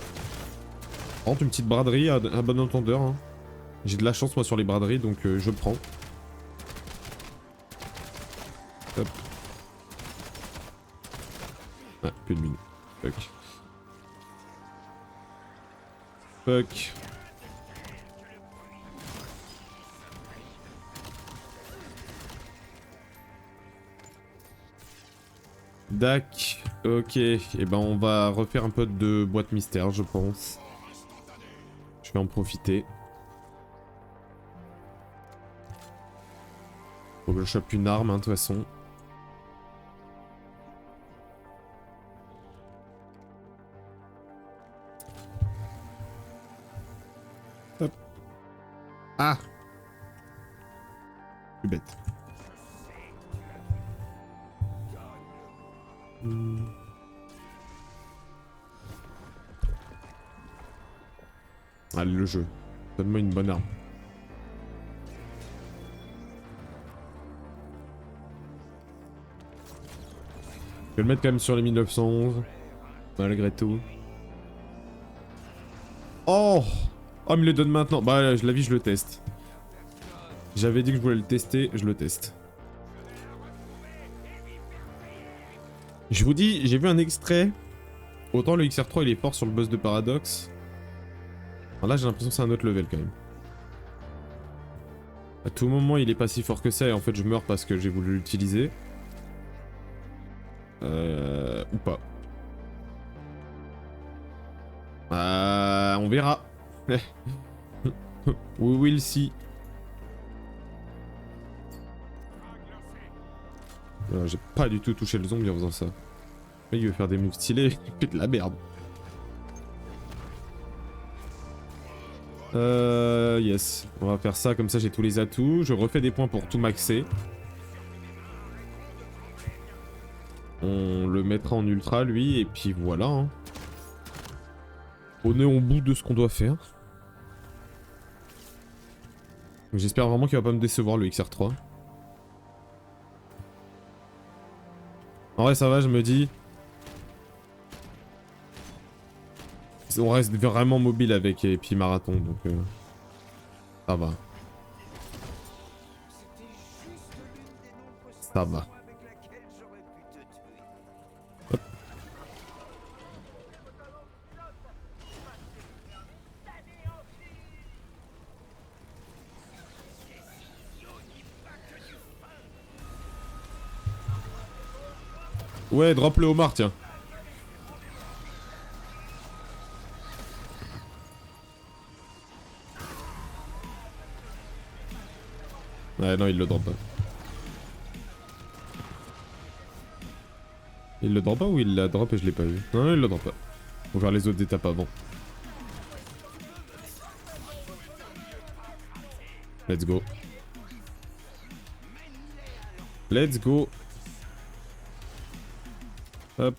Rentre une petite braderie à bon entendeur. Hein. J'ai de la chance moi sur les braderies donc je prends. Hop. Ah, plus de mine. Fuck. Fuck. Dac, ok, et ben on va refaire un peu de boîte mystère je pense. Je vais en profiter. Faut que je chope une arme hein, de toute façon. Hop. Ah. Je suis bête. Allez le jeu, donne-moi une bonne arme. Je vais le mettre quand même sur les 1911, malgré tout. Oh, oh il me le donne maintenant. Bah je la vis, je le teste. J'avais dit que je voulais le tester, je le teste. Je vous dis, j'ai vu un extrait. Autant le XR3 il est fort sur le boss de Paradox. Alors là j'ai l'impression que c'est un autre level quand même. À tout moment il est pas si fort que ça et en fait je meurs parce que j'ai voulu l'utiliser. Ou pas. On verra. We will see. J'ai pas du tout touché le zombie en faisant ça. Il veut faire des moves stylés, il fait de la merde. Yes. On va faire ça, comme ça j'ai tous les atouts. Je refais des points pour tout maxer. On le mettra en ultra lui, et puis voilà. Hein. On est au bout de ce qu'on doit faire. J'espère vraiment qu'il va pas me décevoir le XR3. En vrai ça va, je me dis. On reste vraiment mobile avec et puis marathon donc ça va. Ça va. Hop. Ouais, drop le homard tiens. Ouais, non, il le drop pas. Il le drop pas ou il la drop et je l'ai pas vu? Non, non, il le drop pas. Faut faire les autres étapes avant. Let's go. Let's go. Hop.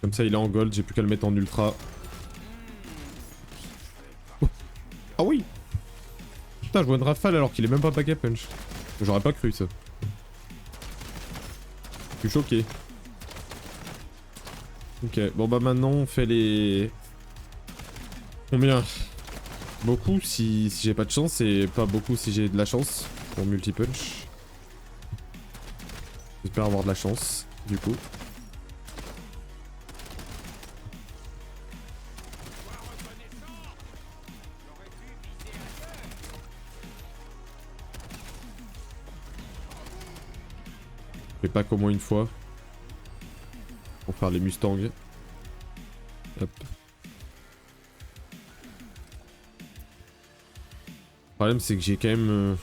Comme ça, il est en gold, j'ai plus qu'à le mettre en ultra. Ah oui. Putain, je vois une rafale alors qu'il est même pas pack à punch. J'aurais pas cru ça. Je suis choqué. Ok, bon bah maintenant on fait les... Combien? Beaucoup si j'ai pas de chance et pas beaucoup si j'ai de la chance pour multi-punch. J'espère avoir de la chance, du coup. Je fais pas qu'au moins une fois. Pour faire les Mustangs. Hop. Le problème c'est que j'ai quand même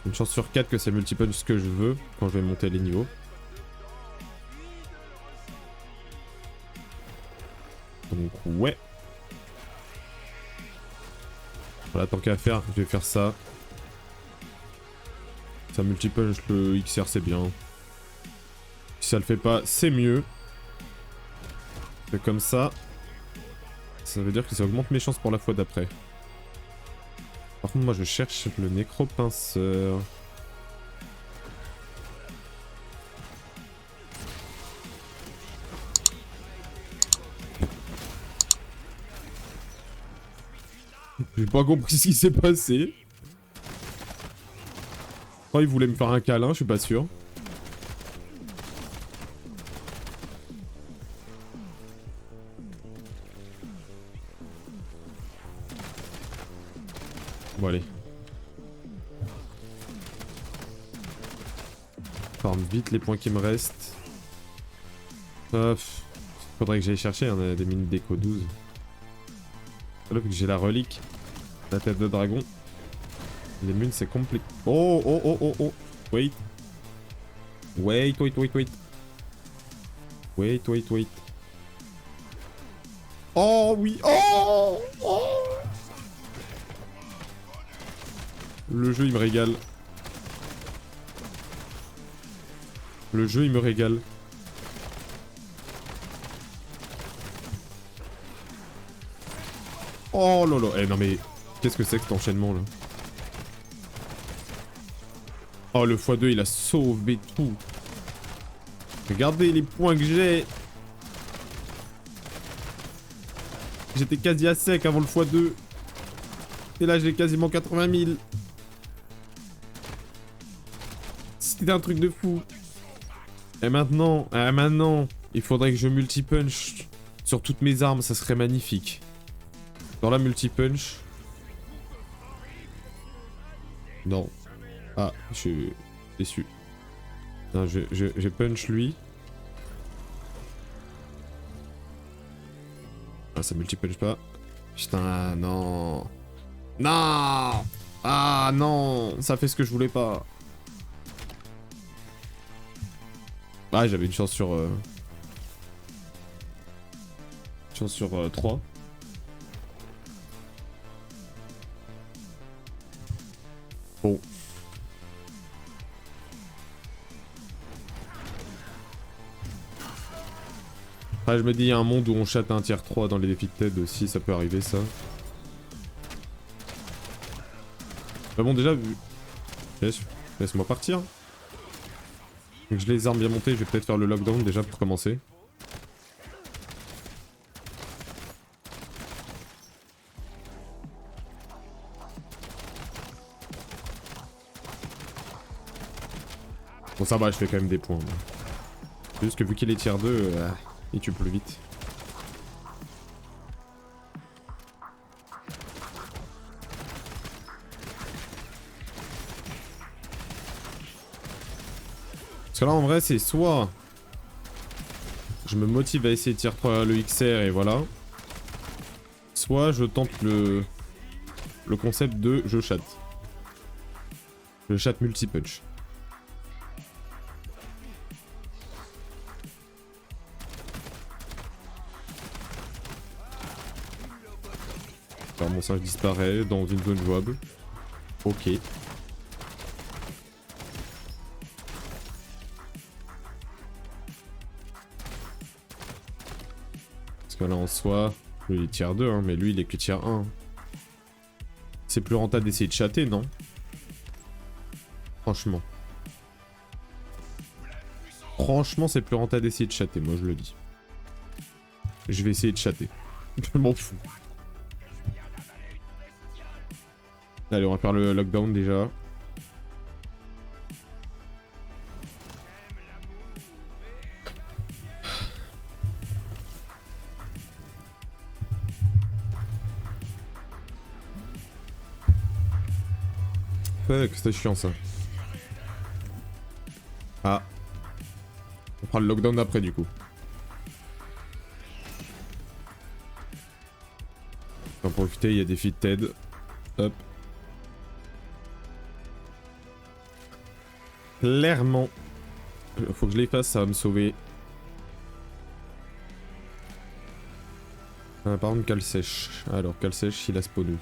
une chance sur 4 que ça multi-punch ce que je veux quand je vais monter les niveaux. Donc ouais. Voilà, tant qu'à faire, je vais faire ça. Ça multi-punch le XR, c'est bien. Si ça le fait pas, c'est mieux. C'est comme ça. Ça veut dire que ça augmente mes chances pour la fois d'après. Par contre, moi, je cherche le nécropinceur. J'ai pas compris ce qui s'est passé. Oh, il voulait me faire un câlin, je suis pas sûr. Bon, allez. Farm vite les points qui me restent. Faudrait que j'aille chercher hein, des mines déco 12. Là, vu que j'ai la relique, la tête de dragon. Les mines, c'est compliqué. Oh, oh, oh, oh, oh. Wait. Wait, wait, wait, wait. Wait, wait, wait. Oh, oui. Oh, oh. Le jeu, il me régale. Le jeu, il me régale. Oh là là. Eh non mais... Qu'est-ce que c'est que cet enchaînement là? Oh le x2 il a sauvé tout. Regardez les points que j'ai. J'étais quasi à sec avant le x2. Et là j'ai quasiment 80 000. C'était un truc de fou. Et maintenant, il faudrait que je multi-punch sur toutes mes armes, ça serait magnifique. Dans la multi-punch. Non. Ah, je suis déçu. Non, j'ai punch lui. Ah, ça multi-punch pas. Putain, non. Non. Ah, non. Ça fait ce que je voulais pas. Ah, j'avais une chance sur... Chance sur 3. Bon. Après, je me dis, il y a un monde où on chatte un tier 3 dans les défis de TED aussi, ça peut arriver ça. Mais bon, déjà, vu... Laisse-moi partir. Donc, je les armes bien montées, je vais peut-être faire le lockdown déjà pour commencer. Bon, ça va, je fais quand même des points. C'est juste que vu qu'il est tier 2, il tue plus vite. Parce que là, en vrai, c'est soit... Je me motive à essayer de tier 3 le XR et voilà. Soit je tente le concept de je chatte. Je chatte multi-punch. Alors mon singe disparaît dans une zone jouable. Ok. Parce que là en soi, lui il est tier 2 hein, mais lui il est que tier 1. C'est plus rentable d'essayer de chatter, non? Franchement. Franchement, c'est plus rentable d'essayer de chatter, moi je le dis. Je vais essayer de chatter. Je m'en fous. Allez, on va faire le lockdown déjà. Fuck, c'était chiant ça. Ah. On fera le lockdown après du coup. En profiter, il y a des filles de TED. Hop. Clairement. Faut que je les fasse, ça va me sauver. Ah, par contre, cale sèche. Alors, cale sèche, il a spawn où?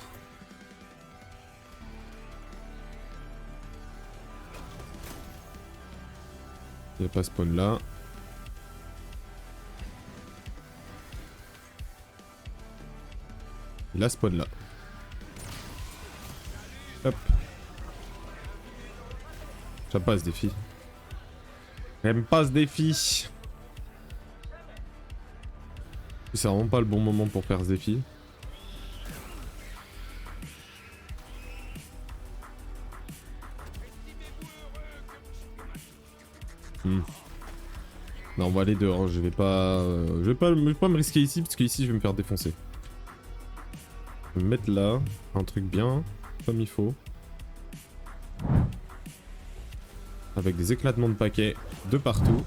Il n'y a pas spawn là. Il a spawn là. Hop. J'aime pas ce défi. J'aime pas ce défi. C'est vraiment pas le bon moment pour faire ce défi. Non, on va aller dehors. Je vais pas me risquer ici parce qu'ici je vais me faire défoncer. Je vais me mettre là, un truc bien comme il faut. Avec des éclatements de paquets de partout.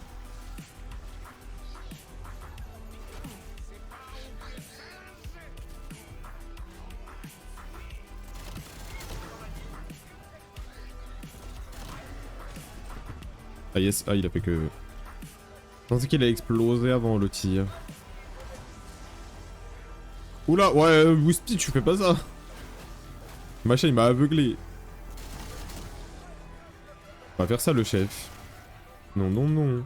Ah yes, ah il a fait que... Je pensais qu'il a explosé avant le tir. Oula, ouais, Wispy, tu fais pas ça. Machin, il m'a aveuglé. On va faire ça le chef. Non, non, non.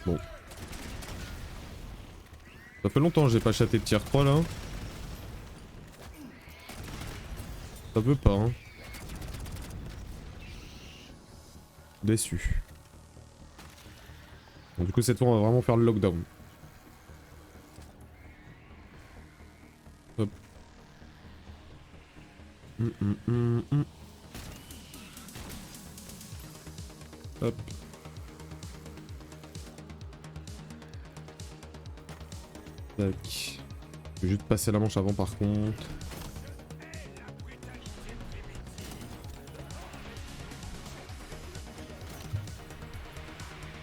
Bon. Ça fait longtemps que j'ai pas chaté de tier 3 là. Ça veut pas, hein. Déçu. Bon, du coup, cette fois, on va vraiment faire le lockdown. Hop. Hop. Tac. Je vais juste passer la manche avant, par contre.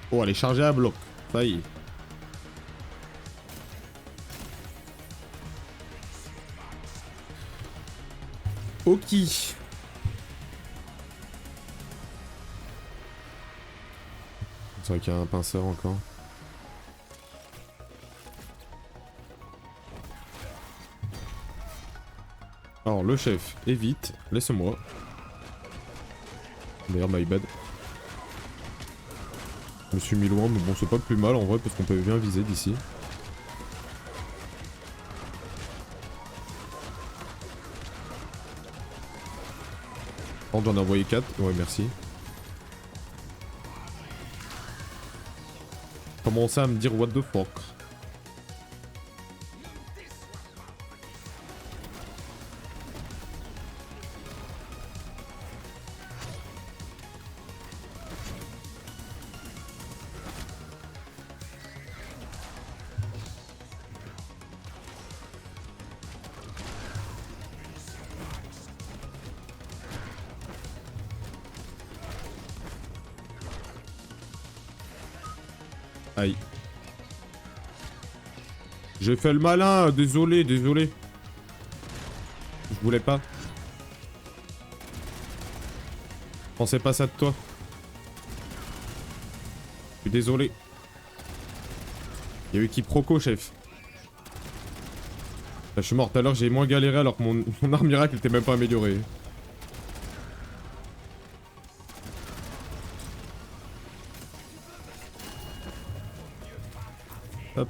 Oh, elle est chargée à bloc. Ça y est. Ok. C'est vrai qu'il y a un pinceur encore. Alors, le chef, évite. Laisse-moi. D'ailleurs, my bad. Je me suis mis loin, mais bon, c'est pas plus mal en vrai, parce qu'on peut bien viser d'ici. Oh, j'en ai envoyé 4. Ouais, merci. Commencez à me dire what the fuck. Aïe. J'ai fait le malin, désolé, désolé. Je voulais pas. Je pensais pas ça de toi. Je suis désolé. Il y a eu quiproquo, chef. Là, je suis mort tout à l'heure, j'ai moins galéré alors que mon arme miracle était même pas améliorée. Hop.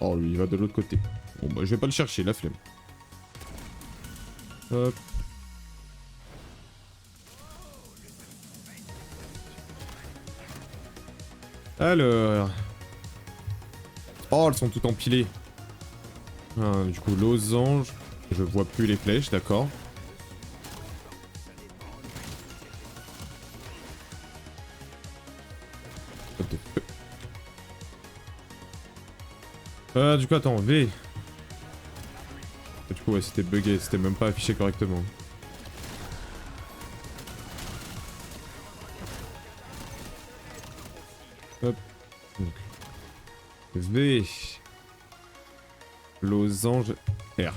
Oh, lui, il va de l'autre côté. Bon, bah, je vais pas le chercher, la flemme. Hop. Alors... Oh, elles sont toutes empilées. Ah, du coup, losange. Je vois plus les flèches, d'accord. Du coup, attends, V. Du coup, ouais, c'était bugué, c'était même pas affiché correctement. Hop. Donc. V. Losange R.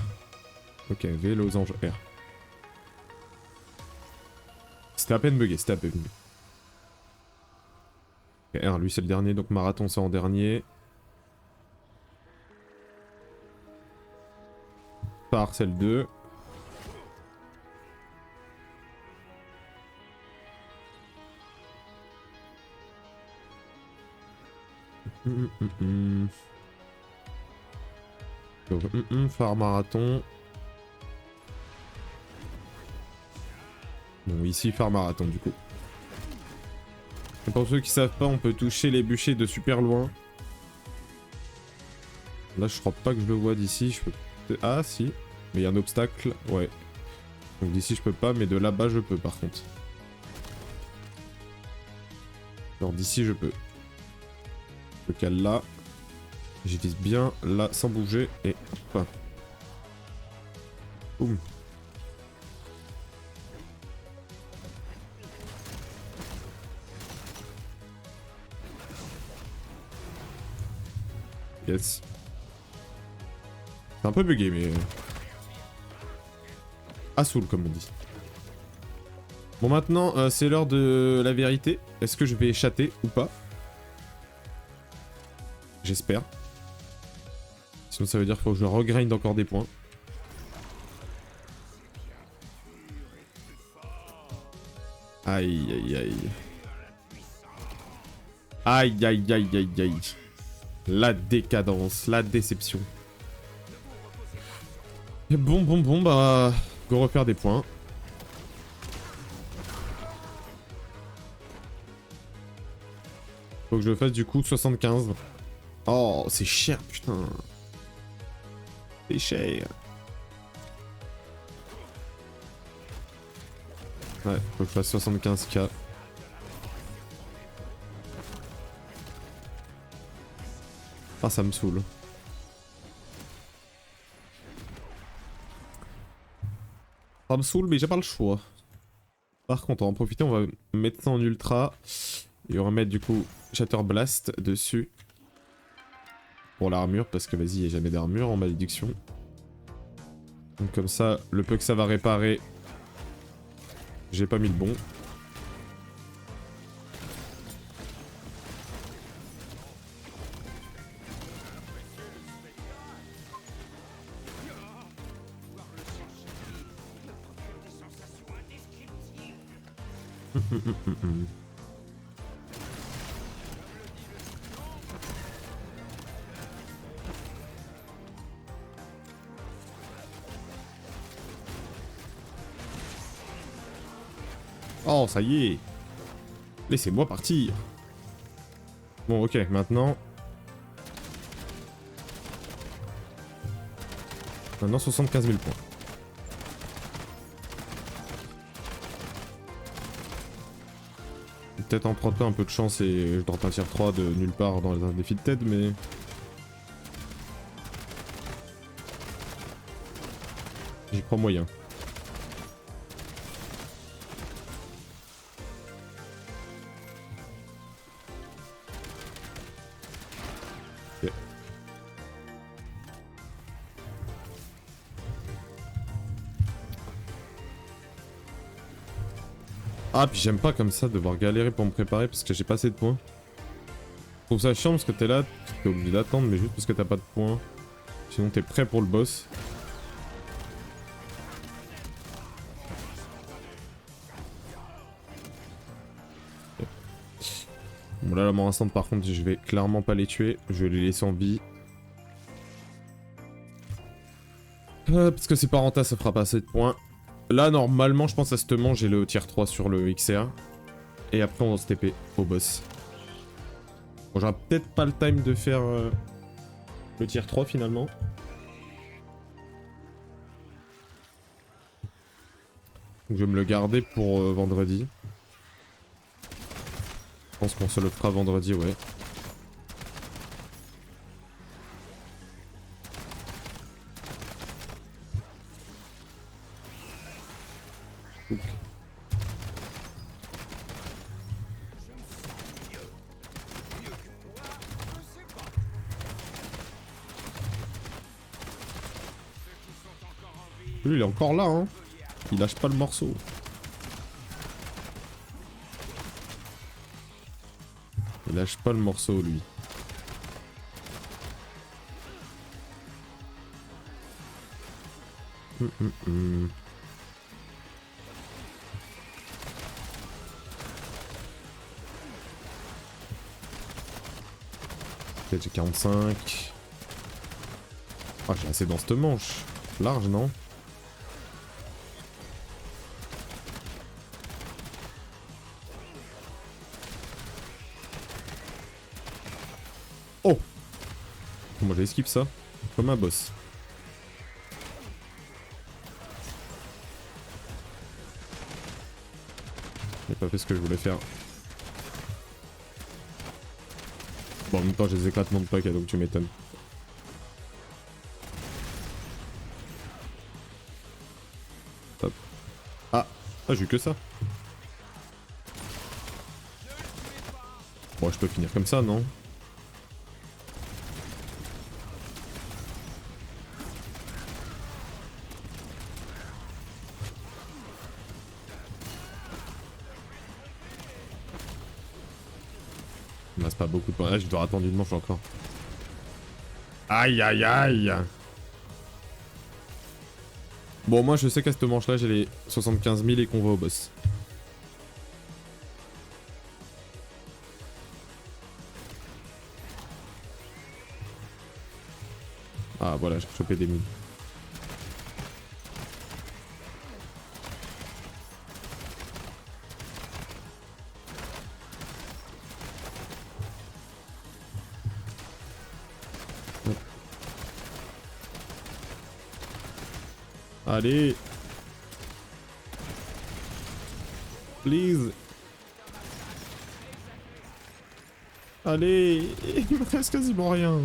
Ok, V, losange R. C'était à peine bugué, c'était à peine bugué. Ok, R, lui c'est le dernier, donc marathon c'est en dernier. Par, c'est le 2. Phare marathon. Bon, ici, phare marathon du coup. Et pour ceux qui savent pas, on peut toucher les bûchers de super loin. Là, je crois pas que je le vois d'ici. Je peux... Ah, si. Mais il y a un obstacle. Ouais. Donc d'ici, je peux pas, mais de là-bas, je peux par contre. Genre d'ici, je peux. Je cale là. J'y vise bien là, sans bouger. Et hop. Boum. Yes. C'est un peu bugué, mais... Assoul, comme on dit. Bon, maintenant, c'est l'heure de la vérité. Est-ce que je vais chatter ou pas? J'espère. Sinon, ça veut dire qu'il faut que je regrind encore des points. Aïe, aïe, aïe. Aïe, aïe, aïe, aïe, aïe. La décadence, la déception. Et bon, bah... Go refaire des points. Faut que je fasse du coup 75. Oh, c'est cher, putain. C'est cher. Ouais, faut que je fasse 75k. Ah, ça me saoule. Ça me saoule, mais j'ai pas le choix. Par contre, on va en profiter, on va mettre ça en ultra. Et on va mettre du coup Shatter Blast dessus. Pour l'armure, parce que vas-y, il n'y a jamais d'armure en malédiction. Donc comme ça, le peu que ça va réparer, j'ai pas mis le bon. Oh, ça y est. Laissez-moi partir. Bon, ok, maintenant... Maintenant, 75 000 points. Peut-être emprunter un peu de chance et je tente un tier 3 de nulle part dans un défi de tête, mais... J'y crois moyen. Okay. Ah, puis j'aime pas comme ça devoir galérer pour me préparer parce que j'ai pas assez de points. Je trouve ça chiant parce que t'es là, t'es obligé d'attendre, mais juste parce que t'as pas de points. Sinon t'es prêt pour le boss. Bon là, la mort instant par contre, je vais clairement pas les tuer. Je vais les laisser en vie. Parce que c'est pas rentable, ça fera pas assez de points. Là, normalement, je pense à ce moment, j'ai le tier 3 sur le XR. Et après, on va se TP au boss. Bon, j'aurai peut-être pas le time de faire le tier 3 finalement. Donc, je vais me le garder pour vendredi. Je pense qu'on se le fera vendredi, ouais. Lui, il est encore là, hein. Il lâche pas le morceau. Il lâche pas le morceau, lui. Peut-être j'ai 45. Ah, j'ai assez dans cette manche. Large, non? Oh! Moi j'ai skip ça. Comme un boss. J'ai pas fait ce que je voulais faire. Bon, en même temps, j'ai des éclatements de paquets, donc tu m'étonnes. Hop. Ah! Ah, j'ai eu que ça. Bon, je peux finir comme ça, non? Il me reste pas beaucoup de points. Là, je dois attendre une manche encore. Aïe, aïe, aïe! Bon, moi, je sais qu'à cette manche-là, j'ai les 75 000 et qu'on va au boss. Ah, voilà, j'ai chopé des mines. Allez! Please! Allez! Il me reste quasiment rien.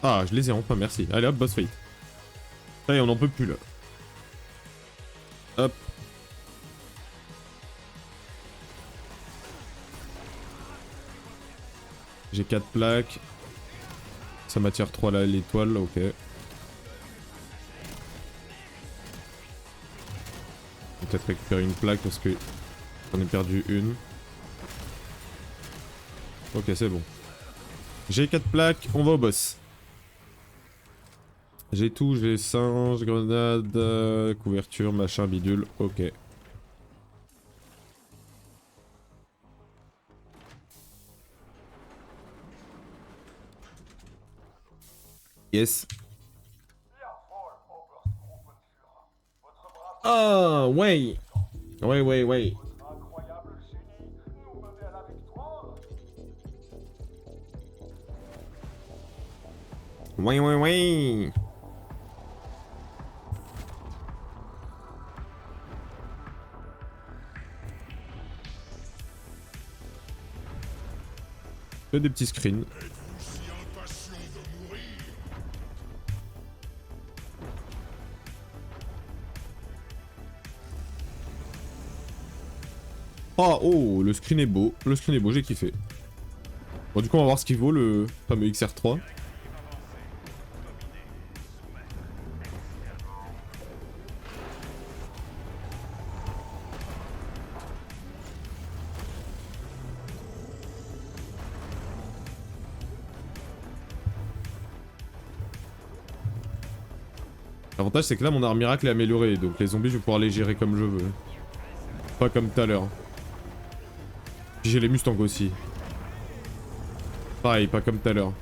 Ah, je les ai enfin, merci. Allez hop, boss fight. Allez, on en peut plus là. Hop. J'ai 4 plaques. Ça m'attire 3 là, l'étoile, ok. Peut-être récupérer une plaque parce que j'en ai perdu une. Ok, c'est bon. J'ai 4 plaques, on va au boss. J'ai tout, j'ai singe, grenade, couverture, machin, bidule, ok. Yes. Ah, ouais. Ouais, ouais, ouais. Ouais, ouais, ouais. Fais des petits screens. Ah, oh, le screen est beau. Le screen est beau, j'ai kiffé. Bon, du coup, on va voir ce qu'il vaut le fameux XR3. L'avantage c'est que là mon arme miracle est améliorée, donc les zombies je vais pouvoir les gérer comme je veux. Pas comme tout à l'heure. Puis j'ai les Mustangs aussi. Pareil, pas comme tout à l'heure.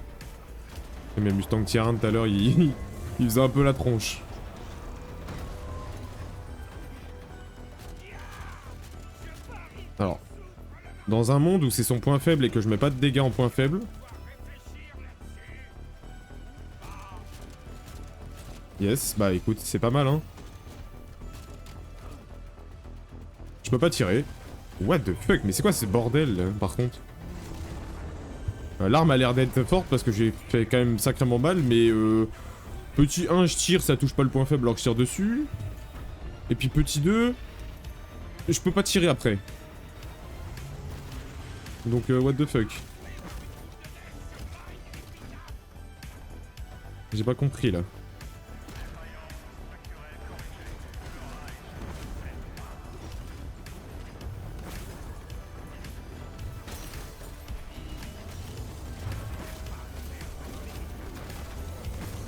Mais Mustang tier 1 tout à l'heure, il faisait un peu la tronche. Alors, dans un monde où c'est son point faible et que je mets pas de dégâts en point faible... Yes, bah écoute, c'est pas mal hein. Je peux pas tirer. What the fuck, mais c'est quoi ce bordel là, par contre? L'arme a l'air d'être forte parce que j'ai fait quand même sacrément mal, mais petit 1, je tire, ça touche pas le point faible alors que je tire dessus. Et puis petit 2, je peux pas tirer après. Donc what the fuck. J'ai pas compris là.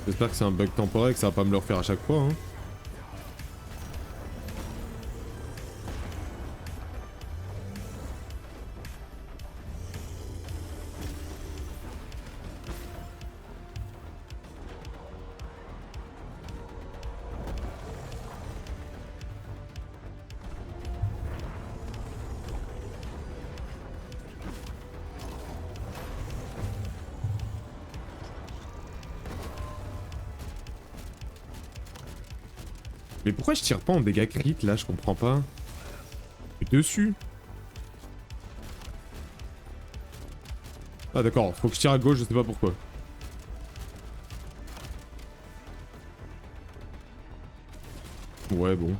J'espère que c'est un bug temporaire et que ça va pas me le refaire à chaque fois hein. Mais pourquoi je tire pas en dégâts crit là, je comprends pas. Je suis dessus. Ah d'accord, faut que je tire à gauche, je sais pas pourquoi. Ouais bon.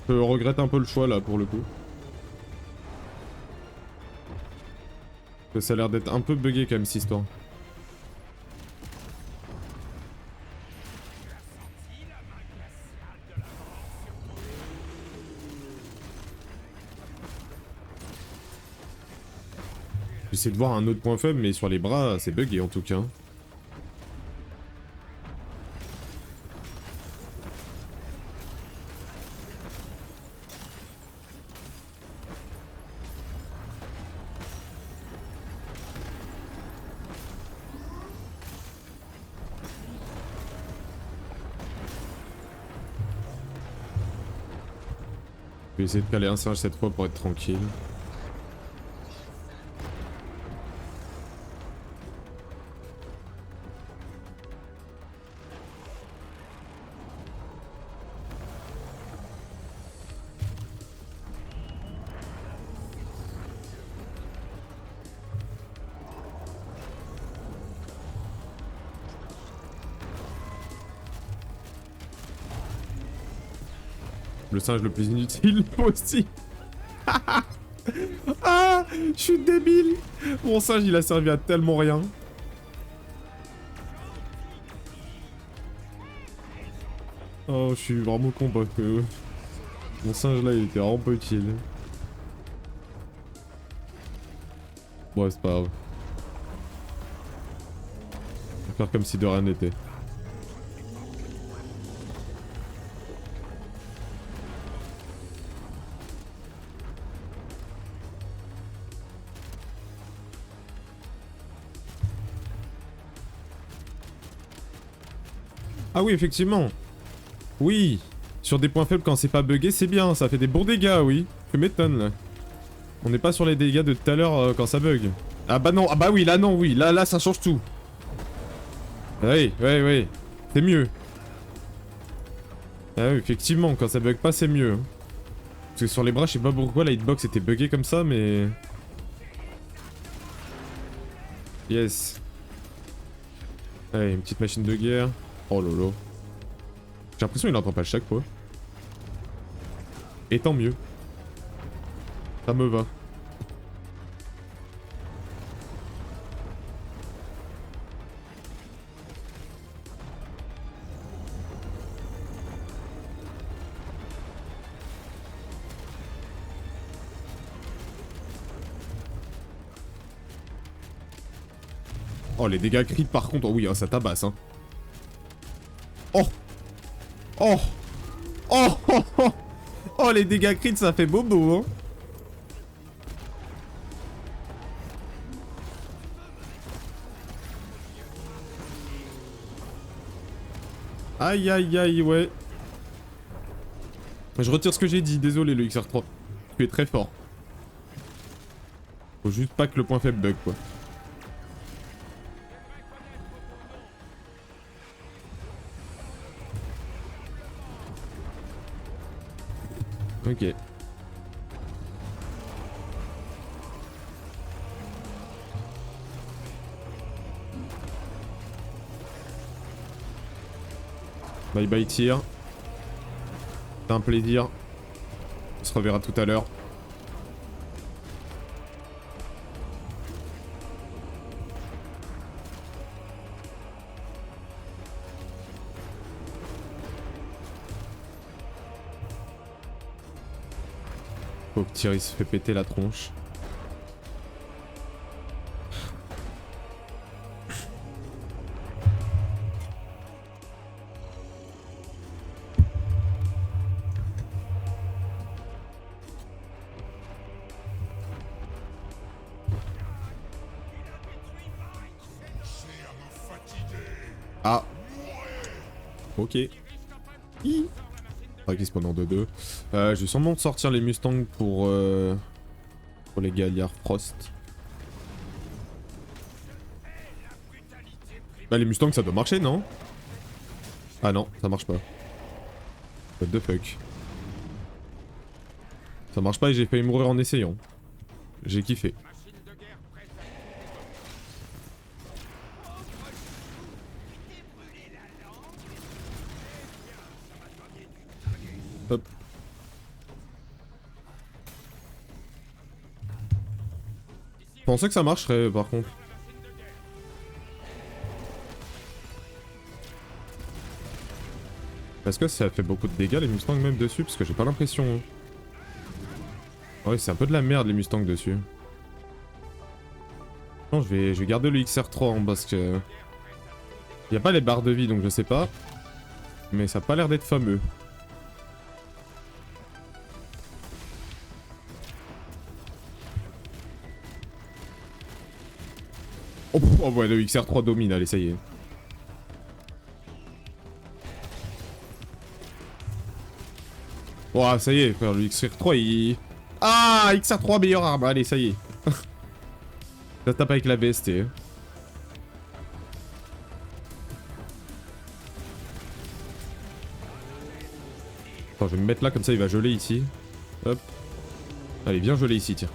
Je regrette un peu le choix là pour le coup. Parce que ça a l'air d'être un peu bugué quand même cette histoire. J'essaie de voir un autre point faible, mais sur les bras, c'est bugué en tout cas. Je vais essayer de caler un singe cette fois pour être tranquille. Le singe le plus inutile aussi. Ah, je suis débile. Mon singe il a servi à tellement rien. Oh, je suis vraiment con parce que mon singe là il était vraiment pas utile. Ouais, c'est pas grave. On va faire comme si de rien n'était. Ah oui, effectivement. Oui. Sur des points faibles quand c'est pas bugué, c'est bien. Ça fait des bons dégâts, oui. Tu m'étonnes, là. On n'est pas sur les dégâts de tout à l'heure quand ça bug. Ah bah non, ah bah oui, là non, oui. Là ça change tout. Oui, oui, oui. C'est mieux. Ah oui, effectivement, quand ça bug pas, c'est mieux. Parce que sur les bras, je sais pas pourquoi la hitbox était buggée comme ça, mais... Yes. Allez, une petite machine de guerre. Oh lolo. J'ai l'impression qu'il entend pas chaque fois. Et tant mieux. Ça me va. Oh, les dégâts crit par contre, oh oui, oh, ça tabasse, hein. Oh, Oh. Oh, oh, oh. Oh, les dégâts crits, ça fait bobo, hein. Aïe, aïe, aïe, ouais. Je retire ce que j'ai dit, désolé le XR3. Tu es très fort. Faut juste pas que le point faible bug, quoi. Ok. Bye bye tir. C'était un plaisir. On se reverra tout à l'heure. Faut que Thierry se fait péter la tronche. Ah. Ok. Faudrait qu'il spawn en 2-2. Je vais sûrement sortir les Mustangs pour les Galliards Frost. Bah les Mustangs ça doit marcher non? Ah non, ça marche pas. What the fuck. Ça marche pas et j'ai failli mourir en essayant. J'ai kiffé. Hop. Je pensais que ça marcherait par contre. Est-ce que ça fait beaucoup de dégâts les Mustangs même dessus? Parce que j'ai pas l'impression. Hein. Ouais, c'est un peu de la merde les Mustangs dessus. Non, je vais garder le XR3 hein, parce que... Y a pas les barres de vie donc je sais pas. Mais ça a pas l'air d'être fameux. Oh ouais, le XR3 domine, allez ça y est. Oh ça y est frère, le XR3 il... Ah XR3 meilleure arme, allez ça y est. Ça tape avec la BST. Attends, je vais me mettre là comme ça il va geler ici. Hop. Allez viens geler ici tiens.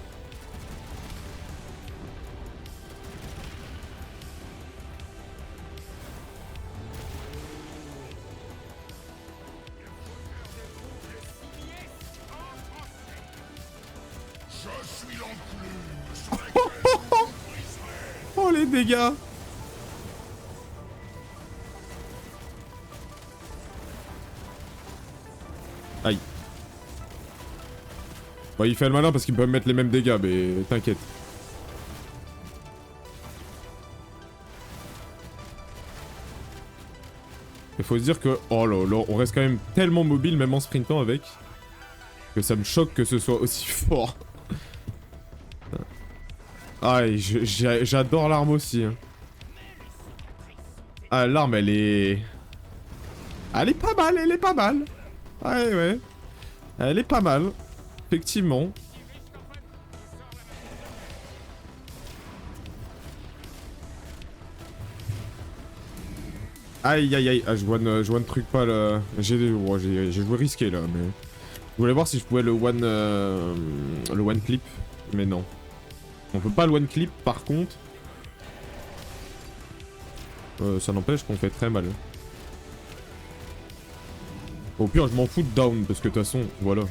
Oh les dégâts. Aïe. Bah il fait le malin parce qu'il peut me mettre les mêmes dégâts mais t'inquiète. Il faut se dire que... Oh là là, on reste quand même tellement mobile même en sprintant avec. Que ça me choque que ce soit aussi fort. Ah, j'adore l'arme aussi. Hein. Ah, l'arme, elle est... Elle est pas mal, elle est pas mal. Ouais, ouais. Elle est pas mal. Effectivement. Aïe, aïe, aïe. Ah, je vois un truc pas là. J'ai joué risqué là, mais... Je voulais voir si je pouvais le one clip, mais non. On peut pas le one clip par contre. Ça n'empêche qu'on fait très mal. Au pire, je m'en fous de down parce que de toute façon, voilà.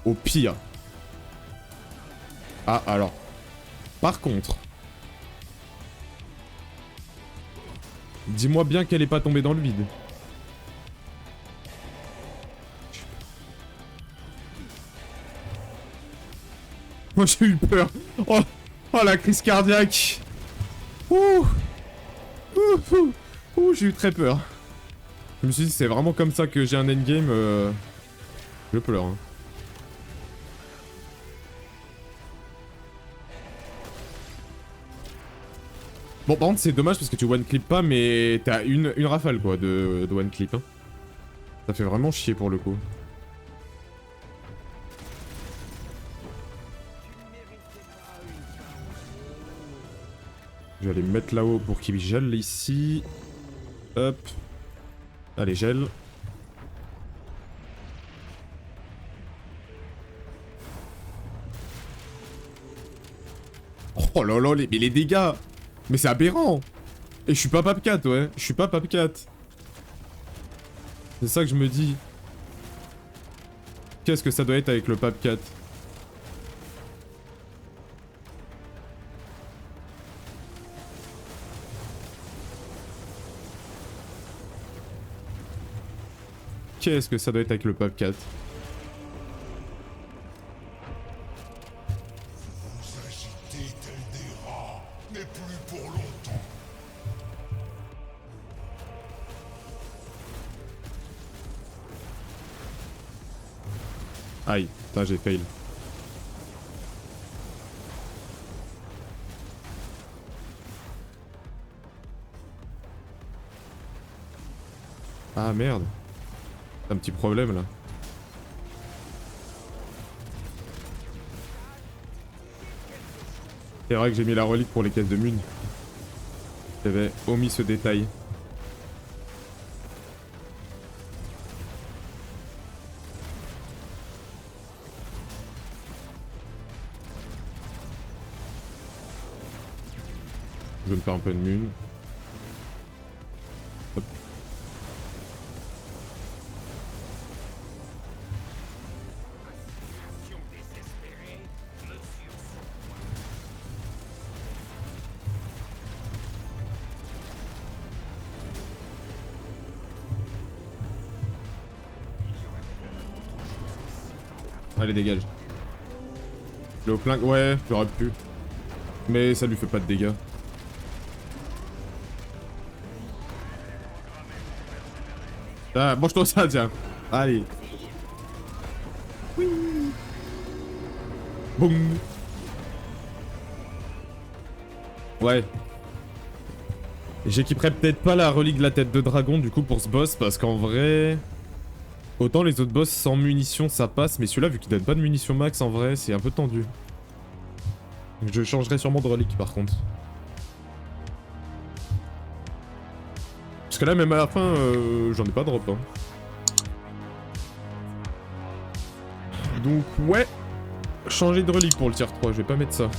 Au pire. Ah, alors. Par contre. Dis-moi bien qu'elle est pas tombée dans le vide. Moi j'ai eu peur. Oh, oh la crise cardiaque. Ouh. Ouh, ouh, ouh j'ai eu très peur. Je me suis dit, c'est vraiment comme ça que j'ai un endgame. Je pleure. Hein. Bon, par contre, c'est dommage parce que tu one-clip pas, mais t'as une rafale, quoi, de one-clip. Hein. Ça fait vraiment chier pour le coup. Je vais aller me mettre là-haut pour qu'il gèle ici. Hop. Allez, gèle. Oh là là, mais les dégâts! Mais c'est aberrant! Et je suis pas Papcat, ouais. Je suis pas Papcat. C'est ça que je me dis. Qu'est-ce que ça doit être avec le Papcat? Qu'est-ce que ça doit être avec le Papcat? Vous agitez tel des rats, mais plus pour longtemps. Aïe, putain, j'ai fail. Ah merde. T'as un petit problème là. C'est vrai que j'ai mis la relique pour les caisses de mune. J'avais omis ce détail. Je vais me faire un peu de mune. Hop. Allez, dégage. Le haut flingue, ouais, j'aurais pu. Mais ça lui fait pas de dégâts. Ah, mange-toi ça, tiens. Allez. Oui. Boum. Ouais. J'équiperai peut-être pas la relique de la tête de dragon du coup pour ce boss parce qu'en vrai... Autant les autres boss sans munitions ça passe, mais celui-là vu qu'il donne pas de munitions max en vrai c'est un peu tendu. Donc je changerai sûrement de relique par contre. Parce que là même à la fin j'en ai pas de drop hein. Donc ouais, changer de relique pour le tier 3, je vais pas mettre ça.